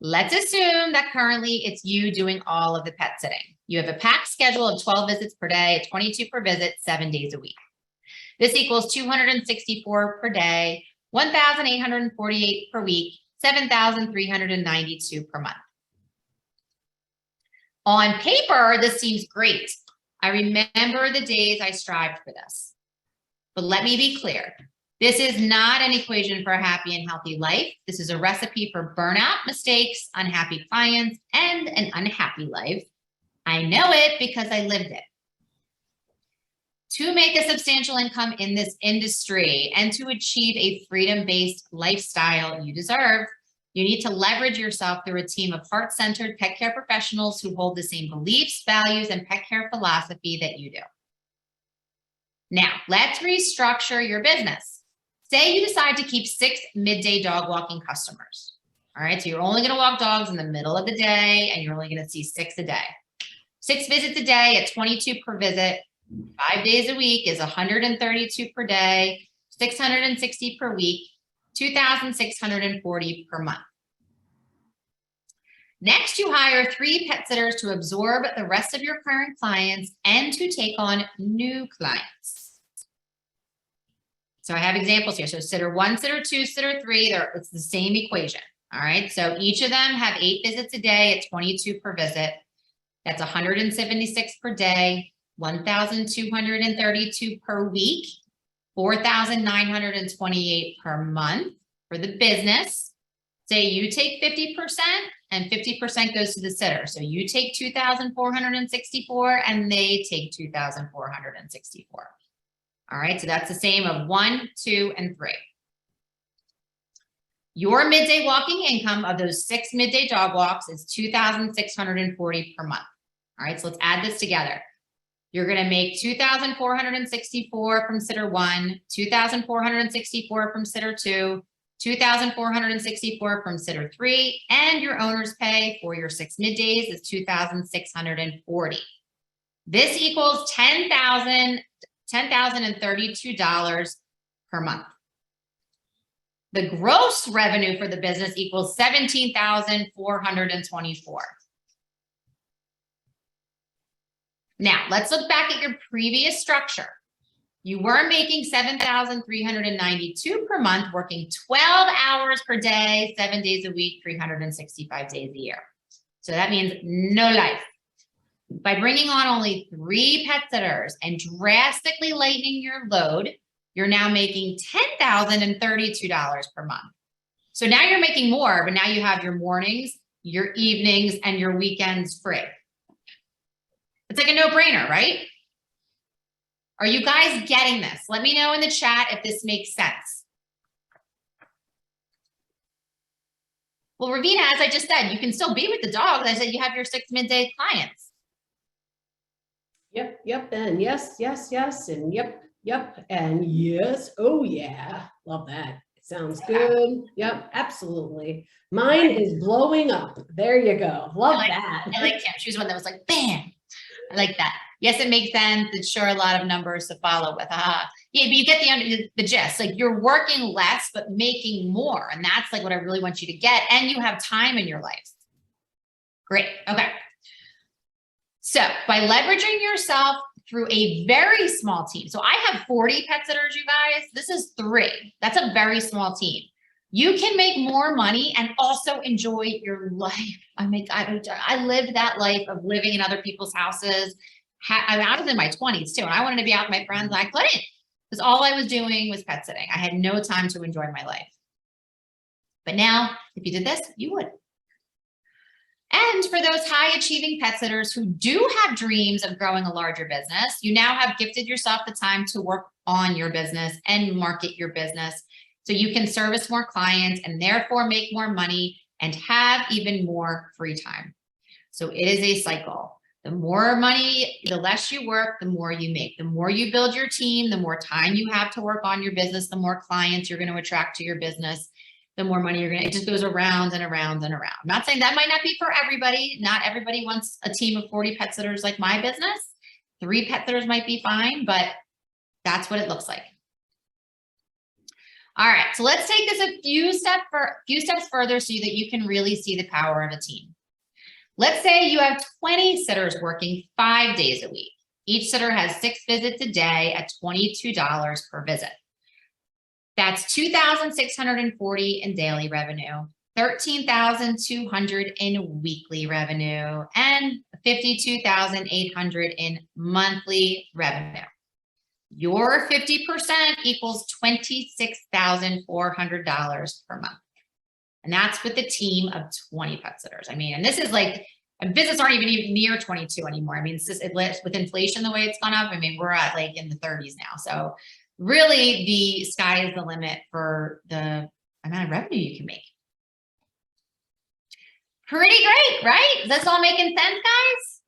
Let's assume that currently it's you doing all of the pet sitting. You have a packed schedule of 12 visits per day, 22 per visit, 7 days a week. This equals 264 per day, 1,848 per week, 7,392 per month. On paper, this seems great. I remember the days I strived for this. But let me be clear. This is not an equation for a happy and healthy life. This is a recipe for burnout, mistakes, unhappy clients, and an unhappy life. I know it because I lived it. To make a substantial income in this industry and to achieve a freedom-based lifestyle you deserve, you need to leverage yourself through a team of heart-centered pet care professionals who hold the same beliefs, values, and pet care philosophy that you do. Now, let's restructure your business. Say you decide to keep 6 midday dog walking customers. All right, so you're only going to walk dogs in the middle of the day and you're only going to see 6 a day. 6 visits a day at 22 per visit, 5 days a week is 132 per day, 660 per week, 2,640 per month. Next, you hire 3 pet sitters to absorb the rest of your current clients and to take on new clients. So I have examples here. So sitter 1, sitter 2, sitter 3, it's the same equation. All right. So each of them have 8 visits a day at 22 per visit. That's 176 per day, 1,232 per week, 4,928 per month for the business. Say you take 50% and 50% goes to the sitter. So you take 2,464 and they take 2,464. All right, so that's the same of 1, 2, and 3. Your midday walking income of those 6 midday dog walks is 2,640 per month. All right, so let's add this together. You're going to make 2,464 from sitter 1, 2,464 from sitter 2, 2,464 from sitter 3, and your owner's pay for your 6 middays is 2,640. This equals $10,032 per month. The gross revenue for the business equals $17,424. Now, let's look back at your previous structure. You were making $7,392 per month, working 12 hours per day, 7 days a week, 365 days a year. So that means no life. By bringing on only 3 pet sitters and drastically lightening your load, you're now making $10,032 per month. So now you're making more, but now you have your mornings, your evenings, and your weekends free. It's like a no-brainer, right? Are you guys getting this? Let me know in the chat if this makes sense. Well, Ravina, as I just said, you can still be with the dogs. I said you have your 6 midday clients. Yep, and yes, and yep, and yes. Oh yeah, love that. It sounds good. Yep, absolutely. Mine is blowing up. There you go. Love that. I like Kim. She was one that was like, bam. I like that. Yes, it makes sense. It's sure a lot of numbers to follow with. Yeah, but you get the gist. Like you're working less, but making more. And that's like what I really want you to get. And you have time in your life. Great. Okay. So by leveraging yourself through a very small team. So I have 40 pet sitters, you guys. This is 3. That's a very small team. You can make more money and also enjoy your life. I lived that life of living in other people's houses. I was in my 20s too, and I wanted to be out with my friends. And I couldn't because all I was doing was pet sitting. I had no time to enjoy my life. But now, if you did this, you would. And for those high achieving pet sitters who do have dreams of growing a larger business, you now have gifted yourself the time to work on your business and market your business so you can service more clients and therefore make more money and have even more free time. So it is a cycle. The more money, the less you work, the more you make. The more you build your team, the more time you have to work on your business, the more clients you're going to attract to your business, the more money you're going to, it just goes around and around and around. I'm not saying that might not be for everybody. Not everybody wants a team of 40 pet sitters like my business. 3 pet sitters might be fine, but that's what it looks like. All right, so let's take this a few steps further so that you can really see the power of a team. Let's say you have 20 sitters working 5 days a week. Each sitter has 6 visits a day at $22 per visit. That's $2,640 in daily revenue, $13,200 in weekly revenue, and $52,800 in monthly revenue. Your 50% equals $26,400 per month. And that's with a team of 20 pet sitters. I mean, and this is like, visits aren't even near 22 anymore. I mean, it's just, with inflation, the way it's gone up, I mean, we're at like in the 30s now. So really the sky is the limit for the amount of revenue you can make. Pretty great, right? Is this all making sense, guys?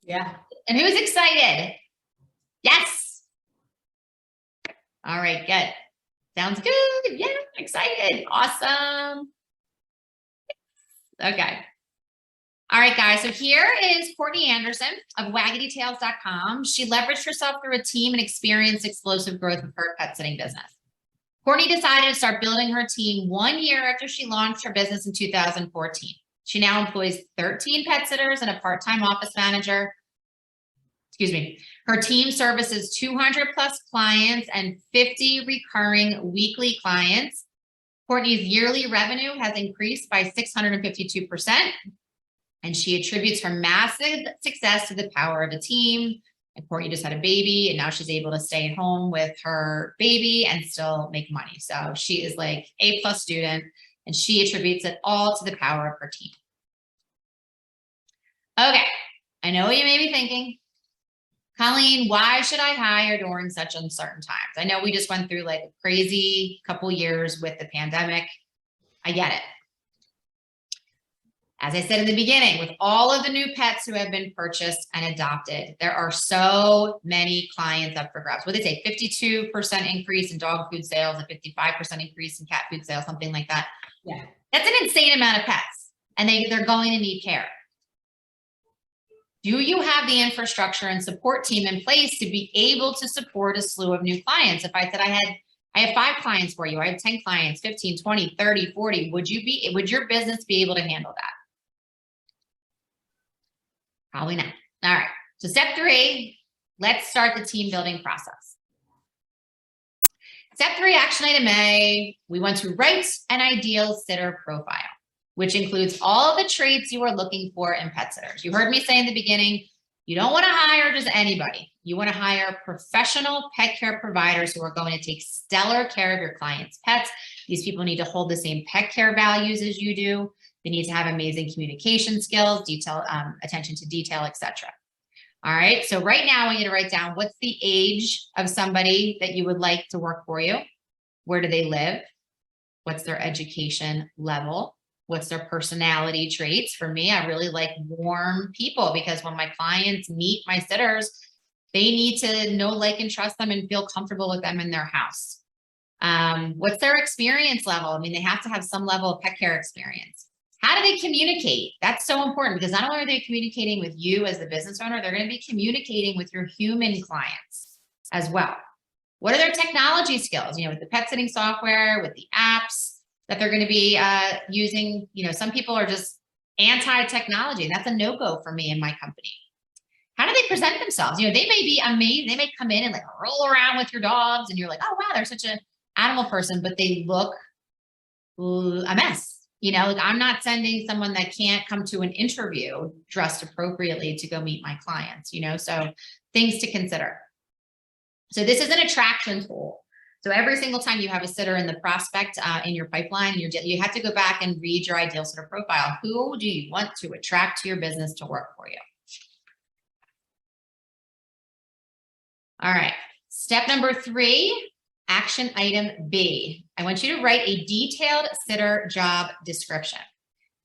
Yeah. And who's excited? Yes. All right, good. Sounds good. Yeah, excited. Awesome. Okay. All right, guys. So here is Courtney Anderson of WaggityTails.com. She leveraged herself through a team and experienced explosive growth of her pet sitting business. Courtney decided to start building her team 1 year after she launched her business in 2014. She now employs 13 pet sitters and a part-time office manager. Excuse me. Her team services 200 plus clients and 50 recurring weekly clients. Courtney's yearly revenue has increased by 652%, and she attributes her massive success to the power of a team. And Courtney just had a baby, and now she's able to stay at home with her baby and still make money. So she is like A+ student, and she attributes it all to the power of her team. Okay, I know what you may be thinking, Colleen, why should I hire during such uncertain times? I know we just went through like a crazy couple years with the pandemic. I get it. As I said in the beginning, with all of the new pets who have been purchased and adopted, there are so many clients up for grabs. What did they say? 52% increase in dog food sales, a 55% increase in cat food sales, something like that. Yeah. That's an insane amount of pets, and they're going to need care. Do you have the infrastructure and support team in place to be able to support a slew of new clients? If I said I have 5 clients for you, I have 10 clients, 15, 20, 30, 40, would your business be able to handle that? Probably not. All right. So step 3, let's start the team building process. Step 3, action item A, we want to write an ideal sitter profile, which includes all the traits you are looking for in pet sitters. You heard me say in the beginning, you don't want to hire just anybody. You want to hire professional pet care providers who are going to take stellar care of your clients' pets. These people need to hold the same pet care values as you do. They need to have amazing communication skills, attention to detail, etc. All right, so right now I want you to write down what's the age of somebody that you would like to work for you. Where do they live? What's their education level? What's their personality traits? For me, I really like warm people because when my clients meet my sitters, they need to know, like, and trust them and feel comfortable with them in their house. What's their experience level? I mean, they have to have some level of pet care experience. How do they communicate? That's so important because not only are they communicating with you as the business owner, they're going to be communicating with your human clients as well. What are their technology skills? You know, with the pet sitting software, with the apps that they're going to be using. You know, some people are just anti-technology. That's a no-go for me and my company. How do they present themselves? You know, they may be amazing. They may come in and like roll around with your dogs and you're like, oh, wow, they're such an animal person, but they look a mess. You know, like I'm not sending someone that can't come to an interview dressed appropriately to go meet my clients, you know, so things to consider. So this is an attraction tool. So every single time you have a sitter in the prospect in your pipeline, you have to go back and read your ideal sitter profile. Who do you want to attract to your business to work for you? All right. Step number 3, action item B. I want you to write a detailed sitter job description.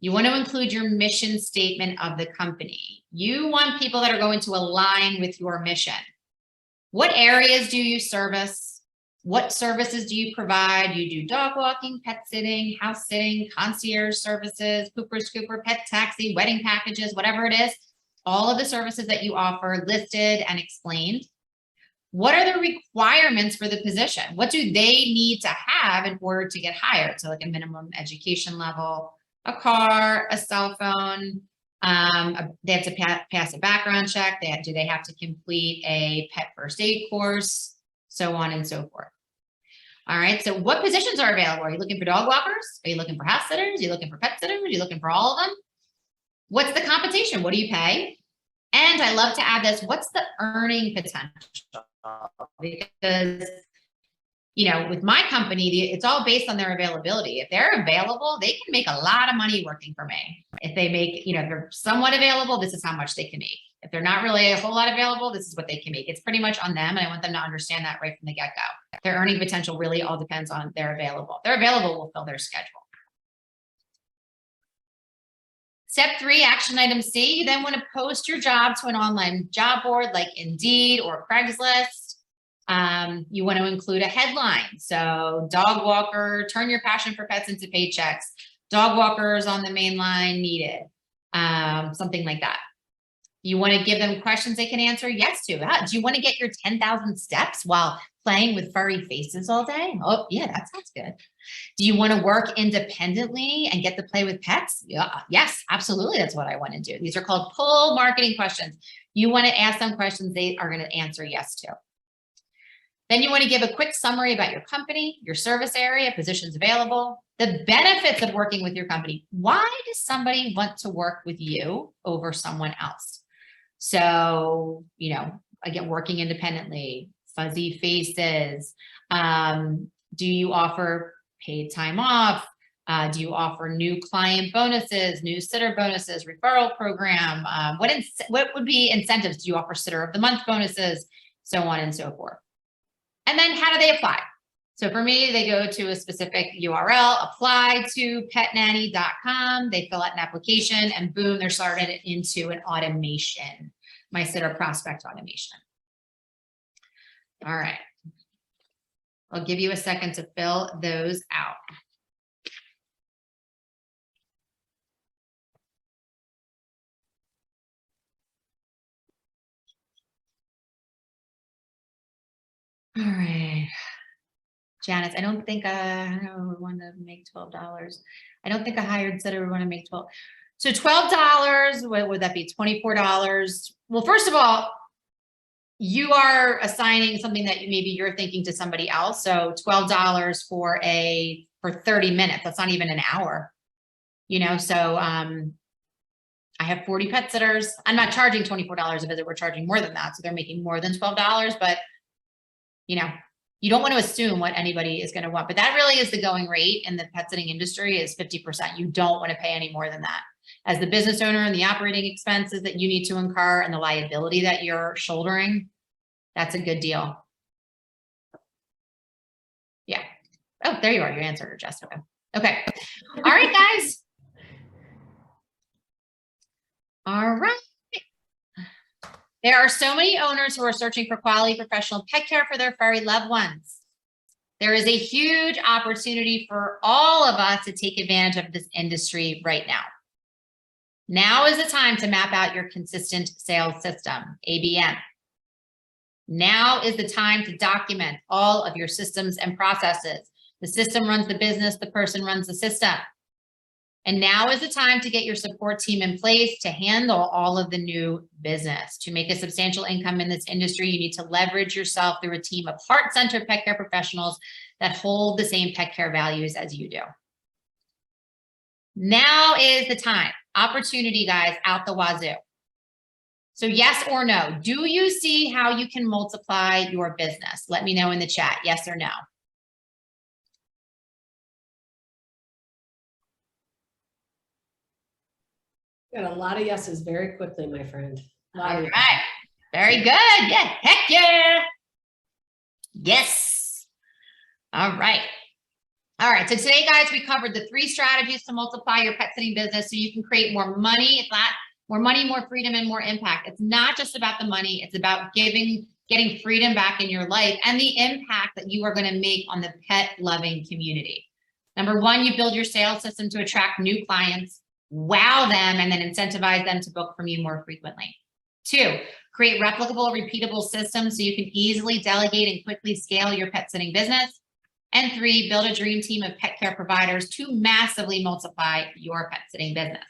You want to include your mission statement of the company. You want people that are going to align with your mission. What areas do you service? What services do you provide? You do dog walking, pet sitting, house sitting, concierge services, pooper scooper, pet taxi, wedding packages, whatever it is. All of the services that you offer listed and explained. What are the requirements for the position? What do they need to have in order to get hired? So like a minimum education level, a car, a cell phone. They have to pass a background check. Do they have to complete a pet first aid course? So on and so forth. All right. So what positions are available? Are you looking for dog walkers? Are you looking for house sitters? Are you looking for pet sitters? Are you looking for all of them? What's the compensation? What do you pay? And I love to add this. What's the earning potential? Because, you know, with my company, it's all based on their availability. If they're available, they can make a lot of money working for me. If they make, you know, if they're somewhat available, this is how much they can make. If they're not really a whole lot available, this is what they can make. It's pretty much on them. And I want them to understand that right from the get-go. Their earning potential really all depends on they're available. If they're available, we'll fill their schedule. Step 3, action item C, you then want to post your job to an online job board like Indeed or Craigslist. You want to include a headline. So dog walker, turn your passion for pets into paychecks. Dog walkers on the main line needed. Something like that. You want to give them questions they can answer yes to. Do you want to get your 10,000 steps while playing with furry faces all day? Oh, yeah, that sounds good. Do you want to work independently and get to play with pets? Yeah, yes, absolutely. That's what I want to do. These are called pull marketing questions. You want to ask them questions they are going to answer yes to. Then you want to give a quick summary about your company, your service area, positions available, the benefits of working with your company. Why does somebody want to work with you over someone else? So, you know, again, working independently, fuzzy faces. Do you offer paid time off? Do you offer new client bonuses, new sitter bonuses, referral program? What would be incentives? Do you offer sitter of the month bonuses? So on and so forth. And then how do they apply? So for me, they go to a specific URL, apply to petnanny.com. They fill out an application and boom, they're started into an automation, my sitter prospect automation. All right. I'll give you a second to fill those out. All right. Janice, I don't think I want to make $12. I don't think a hired sitter would want to make 12. So $12, what would that be? $24. Well, first of all, you are assigning something that maybe you're thinking to somebody else. So $12 for 30 minutes. That's not even an hour, you know? So I have 40 pet sitters. I'm not charging $24 a visit. We're charging more than that. So they're making more than $12, but you know, you don't want to assume what anybody is going to want, but that really is the going rate in the pet sitting industry is 50%. You don't want to pay any more than that. As the business owner and the operating expenses that you need to incur and the liability that you're shouldering, that's a good deal. Yeah. Oh, there you are. You answered her, Jessica. Okay. All right, guys. All right. There are so many owners who are searching for quality professional pet care for their furry loved ones. There is a huge opportunity for all of us to take advantage of this industry right now. Now is the time to map out your consistent sales system, ABM. Now is the time to document all of your systems and processes. The system runs the business, the person runs the system. And now is the time to get your support team in place to handle all of the new business. To make a substantial income in this industry, you need to leverage yourself through a team of heart-centered pet care professionals that hold the same pet care values as you do. Now is the time. Opportunity, guys, out the wazoo. So yes or no, do you see how you can multiply your business? Let me know in the chat, yes or no. Got a lot of yeses very quickly, my friend. All right, very good. Yeah, heck yeah. Yes. All right. All right, so today, guys, we covered the 3 strategies to multiply your pet sitting business so you can create more money. It's not more money, more freedom, and more impact. It's not just about the money. It's about getting freedom back in your life and the impact that you are going to make on the pet loving community. Number 1, you build your sales system to attract new clients, wow them, and then incentivize them to book from you more frequently. 2, create replicable, repeatable systems so you can easily delegate and quickly scale your pet sitting business. And 3, build a dream team of pet care providers to massively multiply your pet sitting business.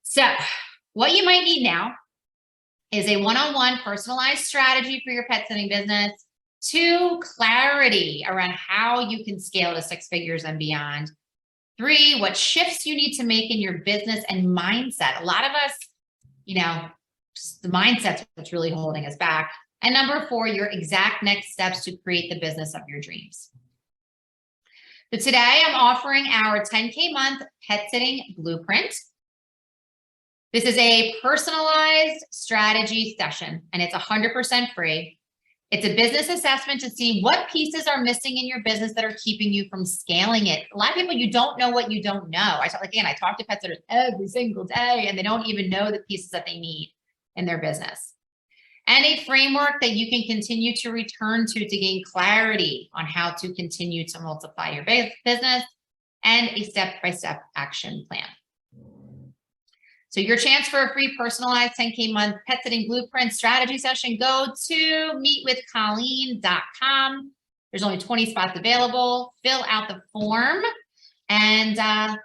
So what you might need now is a one-on-one personalized strategy for your pet sitting business. 2, clarity around how you can scale to 6 figures and beyond. 3, what shifts you need to make in your business and mindset. A lot of us, just the mindset's what's really holding us back. And number 4, your exact next steps to create the business of your dreams. So today I'm offering our 10K month pet sitting blueprint. This is a personalized strategy session and it's 100% free. It's a business assessment to see what pieces are missing in your business that are keeping you from scaling it. A lot of people, you don't know what you don't know. I talk to pet sitters every single day and they don't even know the pieces that they need in their business. And a framework that you can continue to return to gain clarity on how to continue to multiply your business, and a step-by-step action plan. So your chance for a free personalized 10K month pet sitting blueprint strategy session, go to meetwithcolleen.com. There's only 20 spots available. Fill out the form and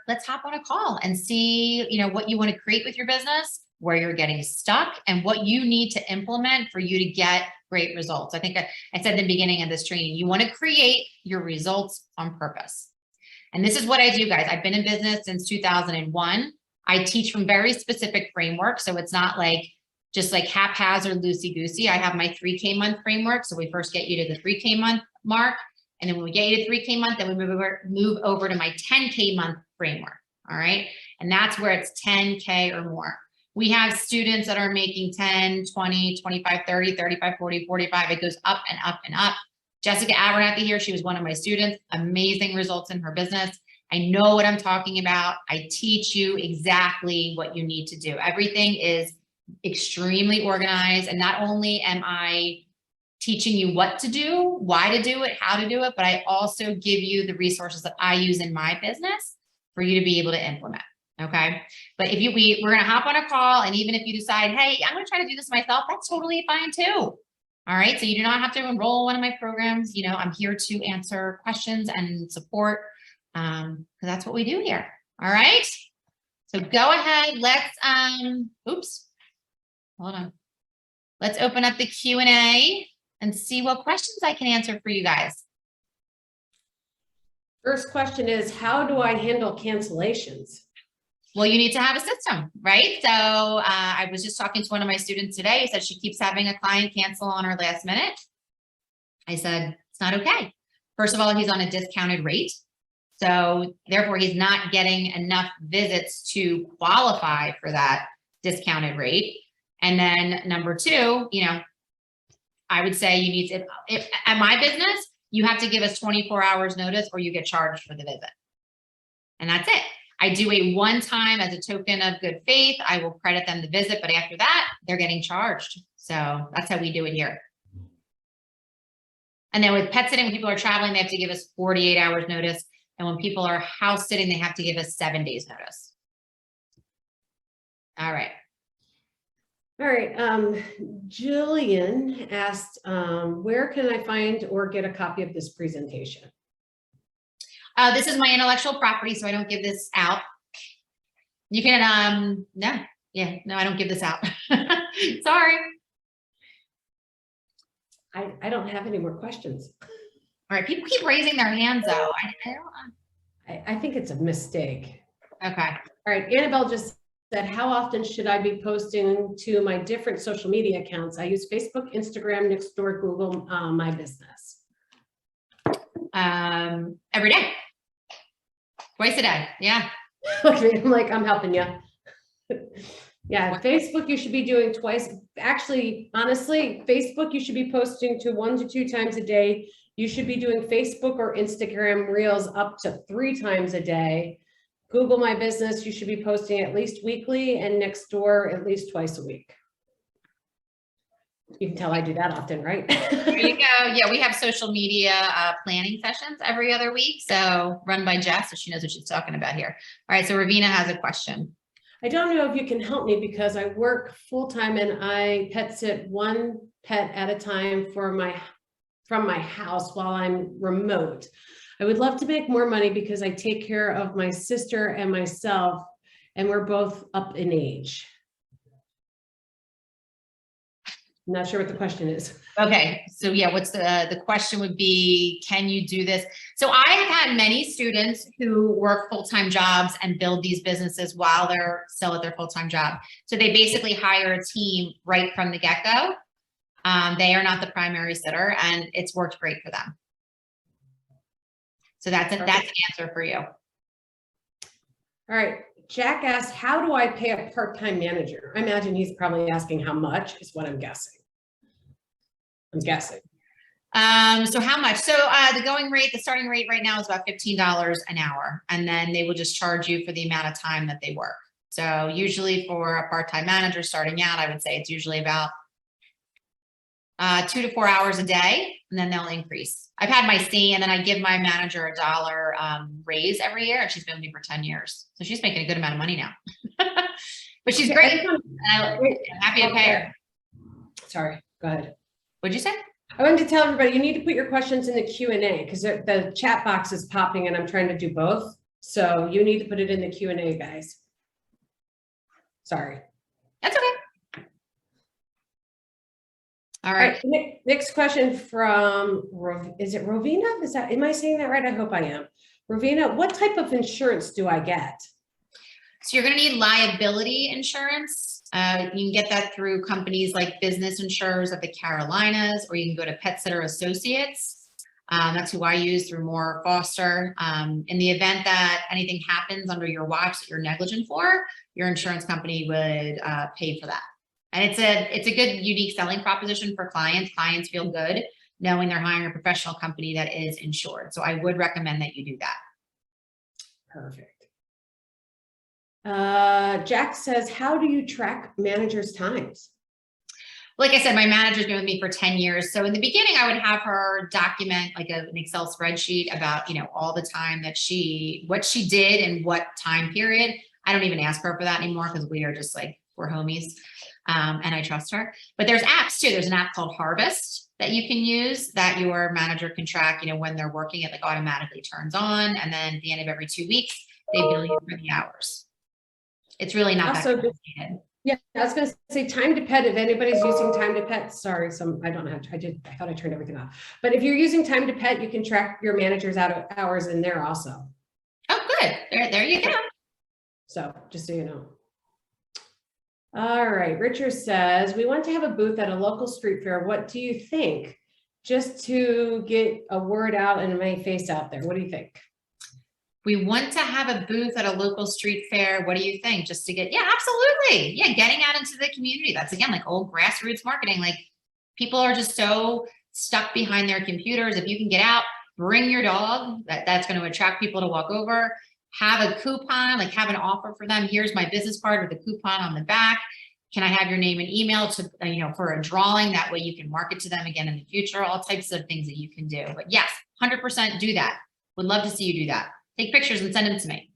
let's hop on a call and see, what you want to create with your business, where you're getting stuck, and what you need to implement for you to get great results. I think I said in the beginning of this training, you want to create your results on purpose. And this is what I do, guys. I've been in business since 2001. I teach from very specific frameworks. So it's not just like haphazard, loosey-goosey. I have my 3K month framework. So we first get you to the 3K month mark. And then when we get you to 3K month, then we move over to my 10K month framework. All right. And that's where it's 10K or more. We have students that are making 10, 20, 25, 30, 35, 40, 45. It goes up and up and up. Jessica Abernathy here, she was one of my students. Amazing results in her business. I know what I'm talking about. I teach you exactly what you need to do. Everything is extremely organized. And not only am I teaching you what to do, why to do it, how to do it, but I also give you the resources that I use in my business for you to be able to implement. Okay. But if we're going to hop on a call, and even if you decide, hey, I'm going to try to do this myself, that's totally fine too. All right. So you do not have to enroll in one of my programs. I'm here to answer questions and support. Because that's what we do here. All right. So go ahead. Let's, hold on. Let's open up the Q&A and see what questions I can answer for you guys. First question is, how do I handle cancellations? Well, you need to have a system, right? So I was just talking to one of my students today. He said she keeps having a client cancel on her last minute. I said, it's not okay. First of all, he's on a discounted rate. So therefore, he's not getting enough visits to qualify for that discounted rate. And then number 2, I would say you need to, at my business, you have to give us 24 hours notice or you get charged for the visit. And that's it. I do a one-time as a token of good faith. I will credit them the visit, but after that, they're getting charged. So that's how we do it here. And then with pet sitting, when people are traveling, they have to give us 48 hours notice. And when people are house sitting, they have to give us 7 days notice. All right. All right. Jillian asked, where can I find or get a copy of this presentation? This is my intellectual property, so I don't give this out. You can, I don't give this out. Sorry. I don't have any more questions. All right, people keep raising their hands though. I think it's a mistake. Okay. All right, Annabelle just said, how often should I be posting to my different social media accounts? I use Facebook, Instagram, Nextdoor, Google, My Business. Every day. Twice a day, yeah. Okay, I'm helping you. Yeah, Facebook, you should be doing twice. Actually, honestly, Facebook, you should be posting to 1 to 2 times a day. You should be doing Facebook or Instagram Reels up to 3 times a day. Google My Business, you should be posting at least weekly, and Nextdoor at least twice a week. You can tell I do that often, right? There you go. Yeah, we have social media planning sessions every other week. So run by Jess, so she knows what she's talking about here. All right, so Ravina has a question. I don't know if you can help me because I work full-time and I pet sit one pet at a time from my house while I'm remote. I would love to make more money because I take care of my sister and myself, and we're both up in age. I'm not sure what the question is. Okay, so yeah, what's the question would be, can you do this? So I have had many students who work full-time jobs and build these businesses while they're still at their full-time job. So they basically hire a team right from the get-go. They are not the primary sitter, and it's worked great for them. So that's an answer for you. All right, Jack asked, how do I pay a part-time manager? I imagine he's probably asking how much is what I'm guessing. So how much? So the starting rate right now is about $15 an hour, and then they will just charge you for the amount of time that they work. So usually for a part-time manager starting out, I would say it's usually about 2 to 4 hours a day, and then they'll increase. I've had my C, and then I give my manager $1 raise every year, and she's been with me for 10 years. So she's making a good amount of money now. But she's great. I'm happy to pay her. Sorry, go ahead. What'd you say? I wanted to tell everybody, you need to put your questions in the Q&A because the chat box is popping and I'm trying to do both. So you need to put it in the Q&A, guys. Sorry. That's okay. All right. Next question from, is it Rovina? Am I saying that right? I hope I am. Rovina, what type of insurance do I get? So you're going to need liability insurance. You can get that through companies like Business Insurers of the Carolinas, or you can go to Pet Sitter Associates. That's who I use through Moore Foster. In the event that anything happens under your watch that you're negligent for, your insurance company would pay for that. And it's a good, unique selling proposition for clients. Clients feel good knowing they're hiring a professional company that is insured. So I would recommend that you do that. Perfect. Jack says, how do you track managers' times? Like I said, my manager's been with me for 10 years. So in the beginning, I would have her document like an Excel spreadsheet about, all the time that what she did and what time period. I don't even ask her for that anymore because we are just like, we're homies. And I trust her. But there's apps too. There's an app called Harvest that you can use that your manager can track, when they're working, it like automatically turns on. And then at the end of every 2 weeks, they bill you for the hours. It's really not that complicated. Yeah, I was going to say time to pet. If anybody's using time to pet, sorry, I don't have to. I thought I turned everything off. But if you're using time to pet, you can track your manager's hours in there also. Oh, good. There you go. So just so you know. All right, Richard says, we want to have a booth at a local street fair. What do you think? Just to get a word out and my face out there. What do you think? We want to have a booth at a local street fair. What do you think? Just to get, yeah, absolutely. Yeah, getting out into the community. That's again, like old grassroots marketing. Like people are just so stuck behind their computers. If you can get out, bring your dog, that's going to attract people to walk over. Have a coupon, like have an offer for them. Here's my business card with a coupon on the back. Can I have your name and email to, for a drawing? That way you can market to them again in the future, all types of things that you can do. But yes, 100% do that. Would love to see you do that. Take pictures and send them to me.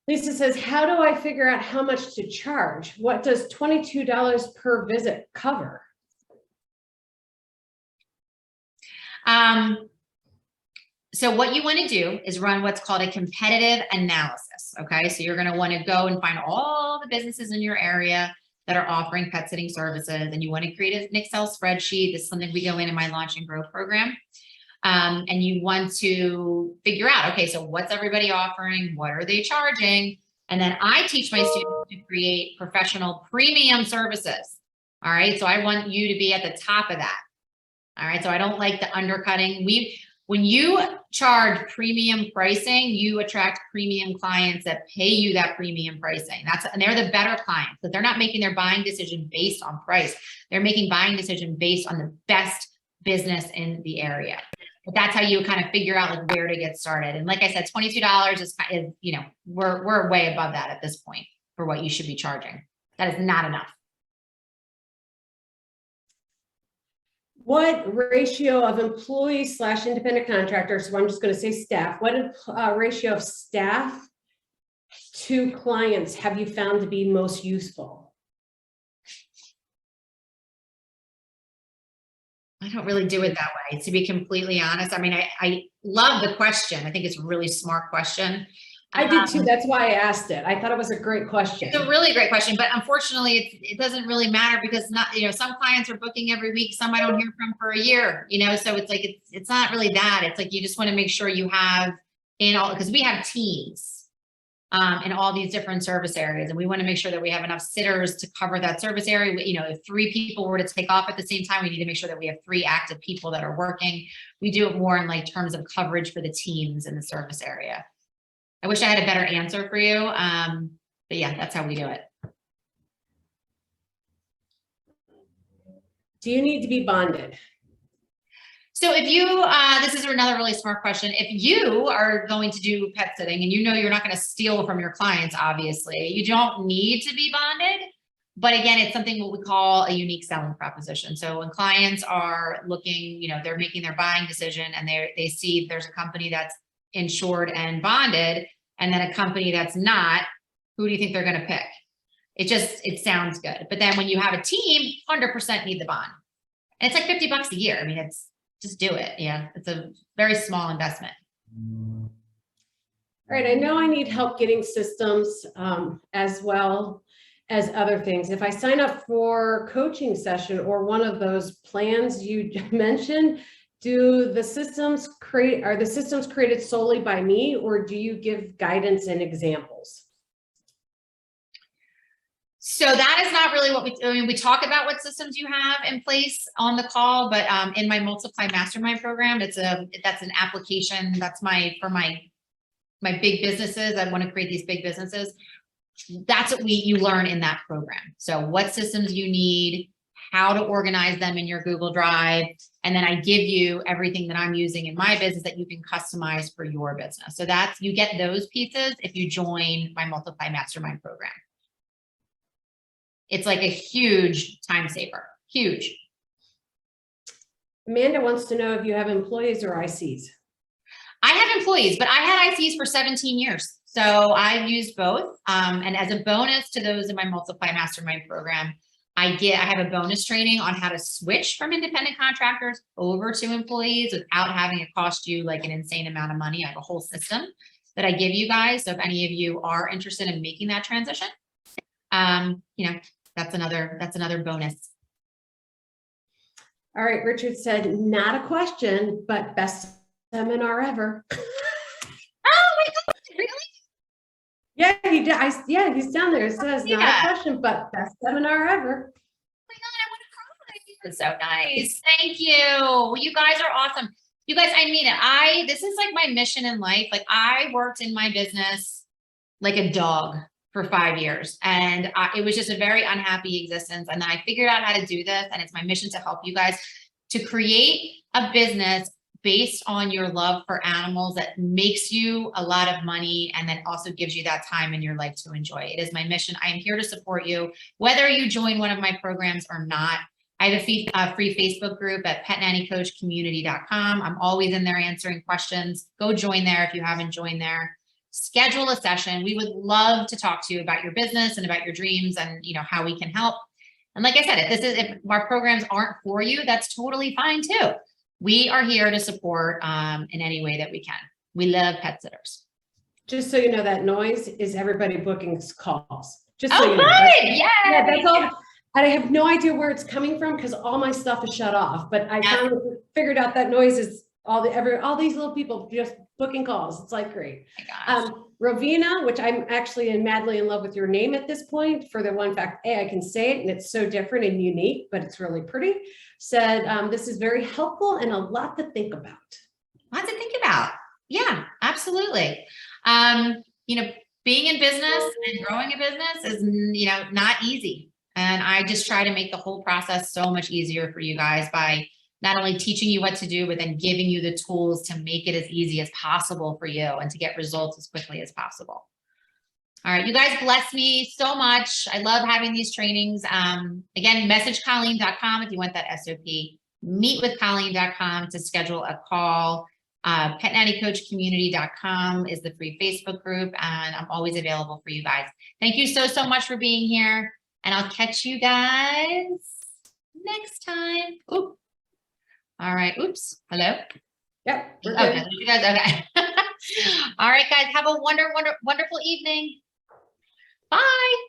Lisa says, how do I figure out how much to charge? What does $22 per visit cover? So what you want to do is run what's called a competitive analysis. Okay. So you're going to want to go and find all the businesses in your area that are offering pet sitting services. And you want to create an Excel spreadsheet. This is something we go in my Launch and Grow program. And you want to figure out, okay, so what's everybody offering? What are they charging? And then I teach my students to create professional premium services. All right. So I want you to be at the top of that. All right. So I don't like the undercutting. When you charge premium pricing, you attract premium clients that pay you that premium pricing. And they're the better clients, but they're not making their buying decision based on price. They're making buying decision based on the best business in the area. But that's how you kind of figure out like where to get started. And like I said, $22 is we're way above that at this point for what you should be charging. That is not enough. What ratio of employee/independent contractors, so I'm just going to say staff, what ratio of staff to clients have you found to be most useful? I don't really do it that way, to be completely honest. I mean, I love the question. I think it's a really smart question. I did too. That's why I asked it. I thought it was a great question. It's a really great question, but unfortunately, it doesn't really matter because some clients are booking every week. Some I don't hear from for a year, so it's like, it's not really that. It's like, you just want to make sure you have because we have teams in all these different service areas, and we want to make sure that we have enough sitters to cover that service area. If 3 people were to take off at the same time, we need to make sure that we have 3 active people that are working. We do it more in like terms of coverage for the teams in the service area. I wish I had a better answer for you. But yeah, that's how we do it. Do you need to be bonded? So if you, this is another really smart question. If you are going to do pet sitting and you're not going to steal from your clients, obviously, you don't need to be bonded. But again, it's something what we call a unique selling proposition. So when clients are looking, they're making their buying decision and they see there's a company that's insured and bonded, and then a company that's not, who do you think they're going to pick? It sounds good. But then when you have a team, 100% need the bond. And it's like $50 a year. I mean, just do it. Yeah. It's a very small investment. All right. I know I need help getting systems as well as other things. If I sign up for coaching session or one of those plans you mentioned, are the systems created solely by me, or do you give guidance and examples? So that is not really what we talk about what systems you have in place on the call, but in my Multiply Mastermind program, that's an application. That's for my big businesses. I want to create these big businesses. That's what you learn in that program. So what systems you need, how to organize them in your Google Drive. And then I give you everything that I'm using in my business that you can customize for your business. So you get those pieces if you join my Multiply Mastermind program. It's like a huge time saver, huge. Amanda wants to know if you have employees or ICs. I have employees, but I had ICs for 17 years. So I've used both. And as a bonus to those in my Multiply Mastermind program, I have a bonus training on how to switch from independent contractors over to employees without having it cost you like an insane amount of money. I have a whole system that I give you guys. So if any of you are interested in making that transition, that's another bonus. All right. Richard said, not a question, but best seminar ever. Oh my God, really? Yeah, he did. Yeah, he's down there. It says not a question, but best seminar ever. Oh my God, I want to cry. That's so nice. Thank you. Well, you guys are awesome. You guys, I mean it. This is like my mission in life. Like I worked in my business like a dog for 5 years, and it was just a very unhappy existence. And then I figured out how to do this, and it's my mission to help you guys to create a business based on your love for animals that makes you a lot of money and then also gives you that time in your life to enjoy. It is my mission. I am here to support you, whether you join one of my programs or not. I have a free Facebook group at petnannycoachcommunity.com. I'm always in there answering questions. Go join there if you haven't joined there. Schedule a session. We would love to talk to you about your business and about your dreams and how we can help. And like I said, if our programs aren't for you, that's totally fine too. We are here to support in any way that we can. We love pet sitters. Just so you know, that noise is everybody booking calls. Just so you know. Yeah, that's all. I have no idea where it's coming from because all my stuff is shut off. But I finally figured out that noise is all these little people just booking calls. It's like great. Rovina, which I'm actually madly in love with your name at this point for the one fact, I can say it and it's so different and unique, but it's really pretty. Said, this is very helpful and a lot to think about. Lots to think about. Yeah, absolutely. Being in business and growing a business is, not easy. And I just try to make the whole process so much easier for you guys by not only teaching you what to do, but then giving you the tools to make it as easy as possible for you and to get results as quickly as possible. All right, you guys bless me so much. I love having these trainings. Again, message Colleen.com if you want that SOP. Meetwithcolleen.com to schedule a call. petnannycoachcommunity.com is the free Facebook group, and I'm always available for you guys. Thank you so, so much for being here, and I'll catch you guys next time. Oop. All right. Oops. Hello. Yep. We're Okay. good. You guys. Okay. All right, guys. Have a wonderful evening. Bye.